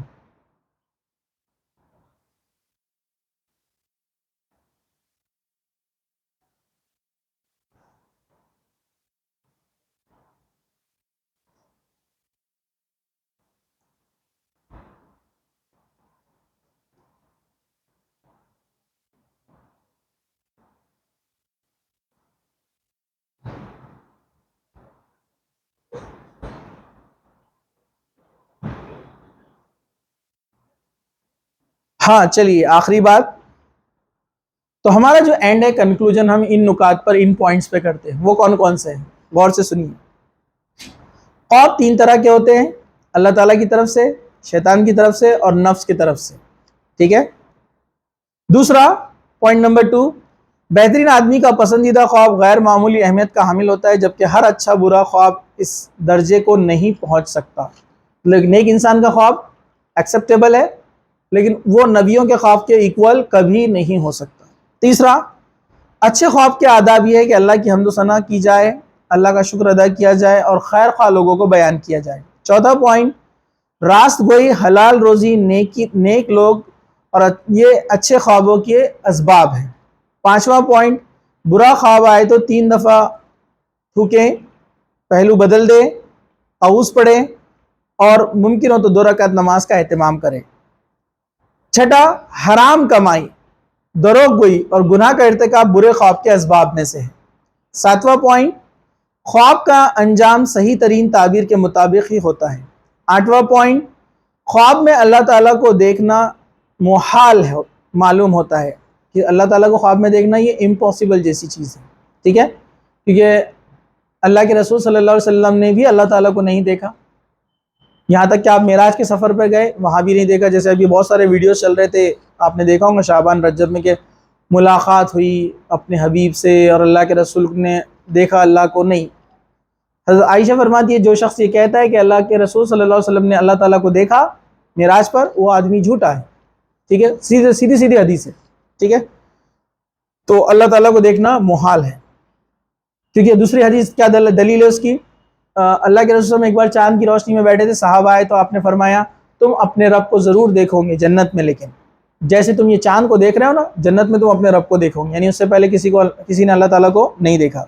ہاں چلیے آخری بات, تو ہمارا جو اینڈ ہے کنکلوژن ہم ان نکات پر, ان پوائنٹس پہ کرتے ہیں. وہ کون کون سے ہیں غور سے سنیے. خواب 3 طرح کے ہوتے ہیں, اللہ تعالیٰ کی طرف سے, شیطان کی طرف سے اور نفس کی طرف سے. ٹھیک ہے. دوسرا پوائنٹ نمبر 2, بہترین آدمی کا پسندیدہ خواب غیر معمولی اہمیت کا حامل ہوتا ہے, جبکہ ہر اچھا برا خواب اس درجے کو نہیں پہنچ سکتا. لیکن ایک انسان کا خواب ایکسیپٹیبل ہے, لیکن وہ نبیوں کے خواب کے ایکول کبھی نہیں ہو سکتا. تیسرا, اچھے خواب کے آداب یہ ہے کہ اللہ کی حمد و ثنا کی جائے, اللہ کا شکر ادا کیا جائے اور خیر خواہ لوگوں کو بیان کیا جائے. چوتھا پوائنٹ, راست گوئی, حلال روزی, نیک لوگ, اور یہ اچھے خوابوں کے اسباب ہیں. پانچواں پوائنٹ, برا خواب آئے تو 3 دفعہ تھوکیں, پہلو بدل دیں, اعوذ پڑھیں اور ممکن ہو تو 2 رکعت نماز کا اہتمام کریں. چھٹا, حرام کمائی, دروغ گوئی اور گناہ کا ارتکاب برے خواب کے اسباب میں سے ہے. ساتواں پوائنٹ, خواب کا انجام صحیح ترین تعبیر کے مطابق ہی ہوتا ہے. آٹھواں پوائنٹ, خواب میں اللہ تعالیٰ کو دیکھنا محال ہے, معلوم ہوتا ہے کہ اللہ تعالیٰ کو خواب میں دیکھنا یہ امپاسبل جیسی چیز ہے. ٹھیک ہے, کیونکہ اللہ کے رسول صلی اللہ علیہ وسلم نے بھی اللہ تعالیٰ کو نہیں دیکھا. یہاں تک کہ آپ معراج کے سفر پہ گئے, وہاں بھی نہیں دیکھا. جیسے ابھی بہت سارے ویڈیوز چل رہے تھے, آپ نے دیکھا ہوگا شعبان رجب میں, کہ ملاقات ہوئی اپنے حبیب سے اور اللہ کے رسول نے دیکھا اللہ کو نہیں. حضرت عائشہ فرماتی ہے جو شخص یہ کہتا ہے کہ اللہ کے رسول صلی اللہ علیہ وسلم نے اللہ تعالیٰ کو دیکھا معراج پر, وہ آدمی جھوٹا ہے. ٹھیک ہے, سیدھی حدیث ہے. ٹھیک ہے, تو اللہ تعالیٰ کو دیکھنا محال ہے. کیونکہ دوسری حدیث کیا دلیل ہے اس کی, اللہ کے رسول صلی اللہ علیہ وسلم ایک بار چاند کی روشنی میں بیٹھے تھے, صحابہ آئے تو آپ نے فرمایا تم اپنے رب کو ضرور دیکھو گے جنت میں, لیکن جیسے تم یہ چاند کو دیکھ رہے ہو نا, جنت میں تم اپنے رب کو دیکھو گے. یعنی اس سے پہلے کسی نے اللہ تعالیٰ کو نہیں دیکھا.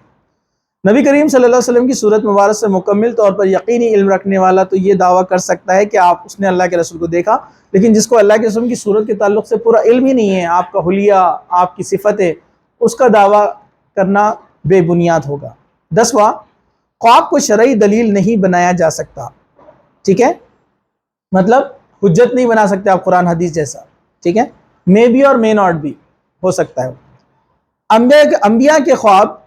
نبی کریم صلی اللہ علیہ وسلم کی صورت مبارک سے مکمل طور پر یقینی علم رکھنے والا تو یہ دعویٰ کر سکتا ہے کہ اس نے اللہ کے رسول کو دیکھا, لیکن جس کو اللہ کے رسول کی صورت کے تعلق سے پورا علم ہی نہیں ہے, آپ کا حلیہ, آپ کی صفتیں, اس کا دعویٰ کرنا بے بنیاد ہوگا. 10واں, خواب کو شرعی دلیل نہیں بنایا جا سکتا. ٹھیک ہے, مطلب حجت نہیں بنا سکتے آپ قرآن حدیث جیسا. ٹھیک ہے, مے بی اور مے ناٹ بھی ہو سکتا ہے. انبیاء کے خواب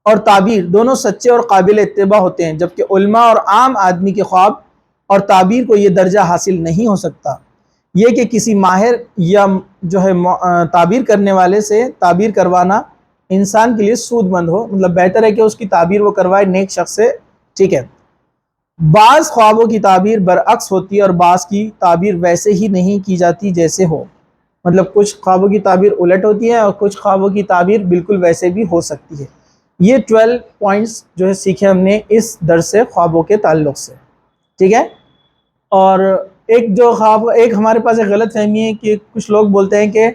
اور تعبیر دونوں سچے اور قابل اتباع ہوتے ہیں, جبکہ علماء اور عام آدمی کے خواب اور تعبیر کو یہ درجہ حاصل نہیں ہو سکتا. یہ کہ کسی ماہر یا جو ہے تعبیر کرنے والے سے تعبیر کروانا انسان کے لیے سود مند ہو, مطلب بہتر ہے کہ اس کی تعبیر وہ کروائے نیک شخص سے. ٹھیک ہے, بعض خوابوں کی تعبیر برعکس ہوتی ہے اور بعض کی تعبیر ویسے ہی نہیں کی جاتی جیسے ہو. مطلب کچھ خوابوں کی تعبیر الٹ ہوتی ہے اور کچھ خوابوں کی تعبیر بالکل ویسے بھی ہو سکتی ہے. یہ 12 پوائنٹس جو ہے سیکھے ہم نے اس درس سے خوابوں کے تعلق سے. ٹھیک ہے, اور ایک ہمارے پاس ایک غلط فہمی ہے کہ کچھ لوگ بولتے ہیں کہ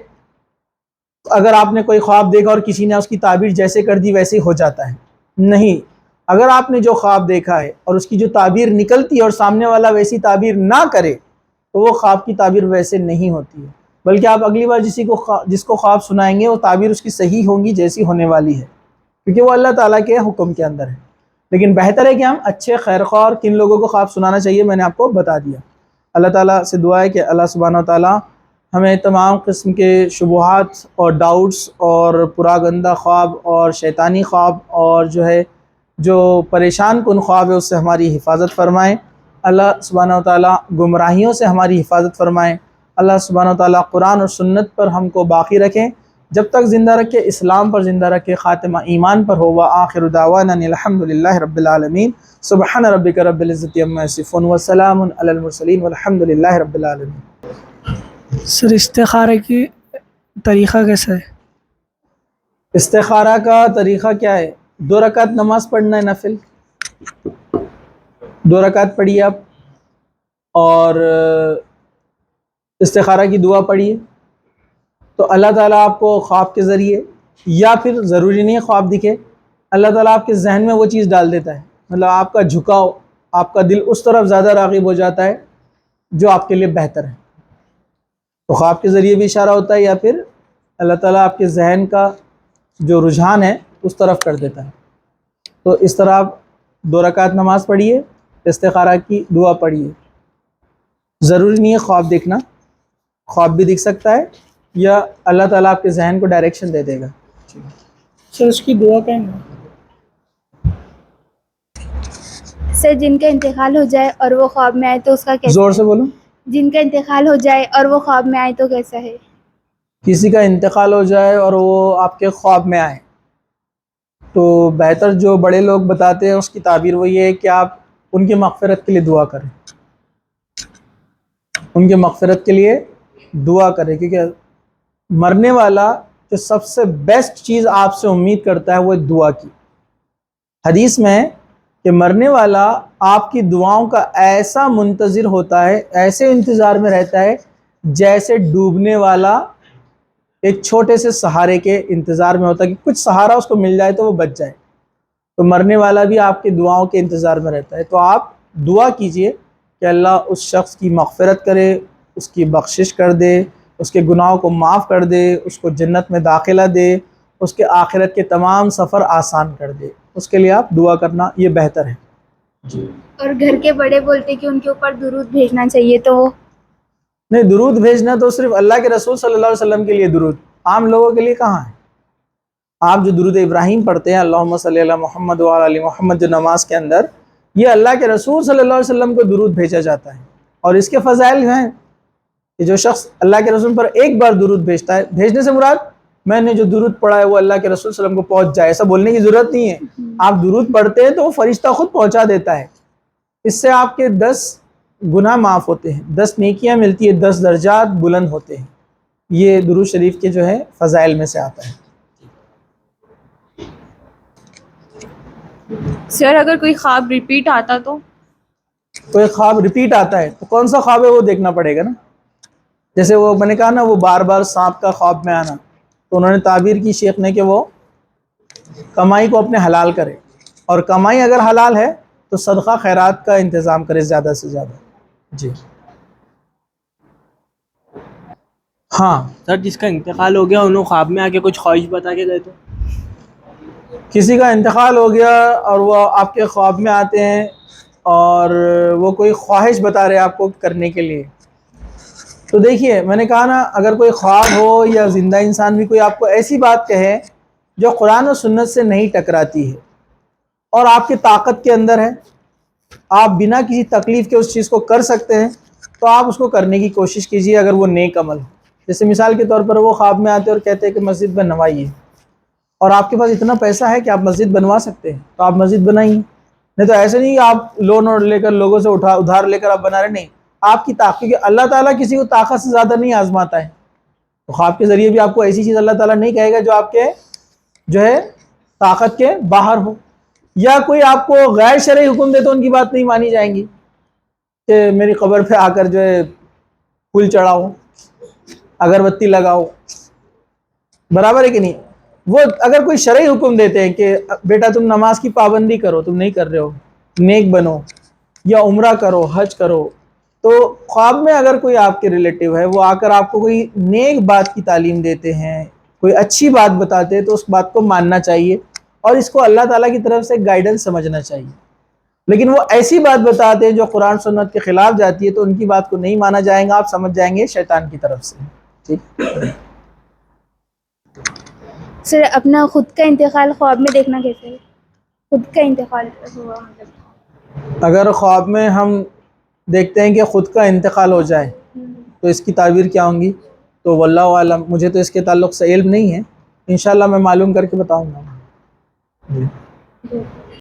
اگر آپ نے کوئی خواب دیکھا اور کسی نے اس کی تعبیر جیسے کر دی ویسے ہی ہو جاتا ہے. نہیں, اگر آپ نے جو خواب دیکھا ہے اور اس کی جو تعبیر نکلتی ہے اور سامنے والا ویسی تعبیر نہ کرے تو وہ خواب کی تعبیر ویسے نہیں ہوتی ہے. بلکہ آپ اگلی بار جس کو خواب سنائیں گے وہ تعبیر اس کی صحیح ہوں گی جیسی ہونے والی ہے، کیونکہ وہ اللہ تعالیٰ کے حکم کے اندر ہے۔ لیکن بہتر ہے کہ ہم اچھے خیر خواہ اور کن لوگوں کو خواب سنانا چاہیے میں نے آپ کو بتا دیا۔ اللہ تعالیٰ سے دعا ہے کہ اللہ سبحانہ و تعالیٰ ہمیں تمام قسم کے شبہات اور ڈاؤٹس اور پراگندہ خواب اور شیطانی خواب اور جو پریشان کن خواب ہے اس سے ہماری حفاظت فرمائیں۔ اللہ سبحانہ و تعالیٰ گمراہیوں سے ہماری حفاظت فرمائیں۔ اللہ سبحانہ و تعالیٰ قرآن اور سنت پر ہم کو باقی رکھیں، جب تک زندہ رکھے اسلام پر زندہ رکھے، خاتمہ ایمان پر ہو۔ وآخر دعوانا الحمدللہ رب العالمین۔ سبحان ربک رب العزت عما یصفون وسلام علی المرسلین والحمدللہ رب العالمین۔ سر استخارہ کی طریقہ کیسا ہے؟ استخارہ کا طریقہ کیا ہے؟ 2 رکعت نماز پڑھنا ہے نفل، 2 رکعت پڑھیے آپ، اور استخارہ کی دعا پڑھیے، تو اللہ تعالیٰ آپ کو خواب کے ذریعے، یا پھر ضروری نہیں ہے خواب دکھے، اللہ تعالیٰ آپ کے ذہن میں وہ چیز ڈال دیتا ہے، مطلب آپ کا جھکاؤ، آپ کا دل اس طرف زیادہ راغب ہو جاتا ہے جو آپ کے لیے بہتر ہے، تو خواب کے ذریعے بھی اشارہ ہوتا ہے، یا پھر اللہ تعالیٰ آپ کے ذہن کا جو رجحان ہے اس طرف کر دیتا ہے۔ تو اس طرح آپ 2 رکعت نماز پڑھیے، استخارہ کی دعا پڑھیے۔ ضروری نہیں ہے خواب دیکھنا، خواب بھی دکھ سکتا ہے یا اللہ تعالیٰ آپ کے ذہن کو ڈائریکشن دے دے گا۔ سر اس کی دعا کیا ہے؟ سر جن کا انتقال ہو جائے اور وہ خواب میں آئے تو اس کا کیسا زور ہے؟ سے بولو۔ جن کا انتقال ہو جائے اور وہ خواب میں آئے تو کیسا ہے؟ کسی کا انتقال ہو جائے اور وہ آپ کے خواب میں آئے تو بہتر جو بڑے لوگ بتاتے ہیں اس کی تعبیر وہ یہ ہے کہ آپ ان کی مغفرت کے لیے دعا کریں، ان کی مغفرت کے لیے دعا کریں، کیونکہ مرنے والا جو سب سے بیسٹ چیز آپ سے امید کرتا ہے وہ دعا کی۔ حدیث میں ہے کہ مرنے والا آپ کی دعاؤں کا ایسا منتظر ہوتا ہے، ایسے انتظار میں رہتا ہے جیسے ڈوبنے والا ایک چھوٹے سے سہارے کے انتظار میں ہوتا ہے کہ کچھ سہارا اس کو مل جائے تو وہ بچ جائے، تو مرنے والا بھی آپ کی دعاؤں کے انتظار میں رہتا ہے۔ تو آپ دعا کیجئے کہ اللہ اس شخص کی مغفرت کرے، اس کی بخشش کر دے، اس کے گناہوں کو معاف کر دے، اس کو جنت میں داخلہ دے، اس کے آخرت کے تمام سفر آسان کر دے، اس کے لیے آپ دعا کرنا یہ بہتر ہے۔ جی۔ اور گھر کے بڑے بولتے کہ ان کے اوپر درود بھیجنا چاہیے، تو وہ نہیں، درود بھیجنا تو صرف اللہ کے رسول صلی اللہ علیہ وسلم کے لیے، درود عام لوگوں کے لیے کہاں ہے؟ آپ جو درود ابراہیم پڑھتے ہیں اللہم صلی علی محمد وعلی آل محمد، جو نماز کے اندر، یہ اللہ کے رسول صلی اللہ علیہ وسلم کو درود بھیجا جاتا ہے، اور اس کے فضائل ہیں کہ جو شخص اللہ کے رسول پر ایک بار درود بھیجتا ہے، بھیجنے سے مراد میں نے جو درود پڑھا ہے وہ اللہ کے رسول صلی اللہ علیہ وسلم کو پہنچ جائے، ایسا بولنے کی ضرورت نہیں ہے، آپ درود پڑھتے ہیں تو وہ فرشتہ خود پہنچا دیتا ہے، اس سے آپ کے 10 گناہ معاف ہوتے ہیں، 10 نیکیاں ملتی ہیں، 10 درجات بلند ہوتے ہیں، یہ درود شریف کے جو ہے فضائل میں سے آتا ہے۔ سر اگر کوئی خواب ریپیٹ آتا تو؟ کوئی خواب ریپیٹ آتا ہے تو کون سا خواب ہے وہ دیکھنا پڑے گا نا، جیسے وہ میں نے کہا نا وہ بار بار سانپ کا خواب میں آنا، تو انہوں نے تعبیر کی شیخ نے کہ وہ کمائی کو اپنے حلال کرے، اور کمائی اگر حلال ہے تو صدقہ خیرات کا انتظام کرے زیادہ سے زیادہ۔ جی ہاں، سر جس کا انتقال ہو گیا انہوں خواب میں آ کے کچھ خواہش بتا کے گئے تو؟ کسی کا انتقال ہو گیا اور وہ آپ کے خواب میں آتے ہیں اور وہ کوئی خواہش بتا رہے آپ کو کرنے کے لیے، تو دیکھیے میں نے کہا نا اگر کوئی خواب ہو یا زندہ انسان بھی کوئی آپ کو ایسی بات کہے جو قرآن و سنت سے نہیں ٹکراتی ہے اور آپ کی طاقت کے اندر ہے، آپ بنا کسی تکلیف کے اس چیز کو کر سکتے ہیں، تو آپ اس کو کرنے کی کوشش کیجیے اگر وہ نیک عمل ہو۔ جیسے مثال کے طور پر وہ خواب میں آتے اور کہتے ہیں کہ مسجد بنوائیے، اور آپ کے پاس اتنا پیسہ ہے کہ آپ مسجد بنوا سکتے ہیں تو آپ مسجد بنائیے، نہیں تو ایسے نہیں کہ آپ لون اور لے کر لوگوں سے ادھار لے کر آپ بنا رہے، نہیں، آپ کی طاقت، کیونکہ اللہ تعالیٰ کسی کو طاقت سے زیادہ نہیں آزماتا ہے، تو خواب کے ذریعے بھی آپ کو ایسی چیز اللہ تعالیٰ نہیں کہے گا جو آپ کے طاقت کے باہر ہو، یا کوئی آپ کو غیر شرعی حکم دے تو ان کی بات نہیں مانی جائیں گی کہ میری قبر پہ آ کر پھول چڑھاؤ، اگربتی لگاؤ، برابر ہے کہ نہیں؟ وہ اگر کوئی شرعی حکم دیتے ہیں کہ بیٹا تم نماز کی پابندی کرو، تم نہیں کر رہے ہو، نیک بنو، یا عمرہ کرو، حج کرو، تو خواب میں اگر کوئی آپ کے ریلیٹیو ہے، وہ آ کر آپ کو کوئی نیک بات کی تعلیم دیتے ہیں، کوئی اچھی بات بتاتے ہیں، تو اس بات کو ماننا چاہیے اور اس کو اللہ تعالیٰ کی طرف سے گائیڈنس سمجھنا چاہیے۔ لیکن وہ ایسی بات بتاتے ہیں جو قرآن سنت کے خلاف جاتی ہے، تو ان کی بات کو نہیں مانا جائے گا، آپ سمجھ جائیں گے شیطان کی طرف سے۔ ٹھیک، سر اپنا خود کا انتقال خواب میں دیکھنا کیسے ہے؟ خود کا انتقال ہوا مطلب اگر خواب میں ہم دیکھتے ہیں کہ خود کا انتقال ہو جائے تو اس کی تعبیر کیا ہوں گی؟ تو واللہ عالم، مجھے تو اس کے تعلق سے علم نہیں ہے، انشاءاللہ میں معلوم کر کے بتاؤں گا۔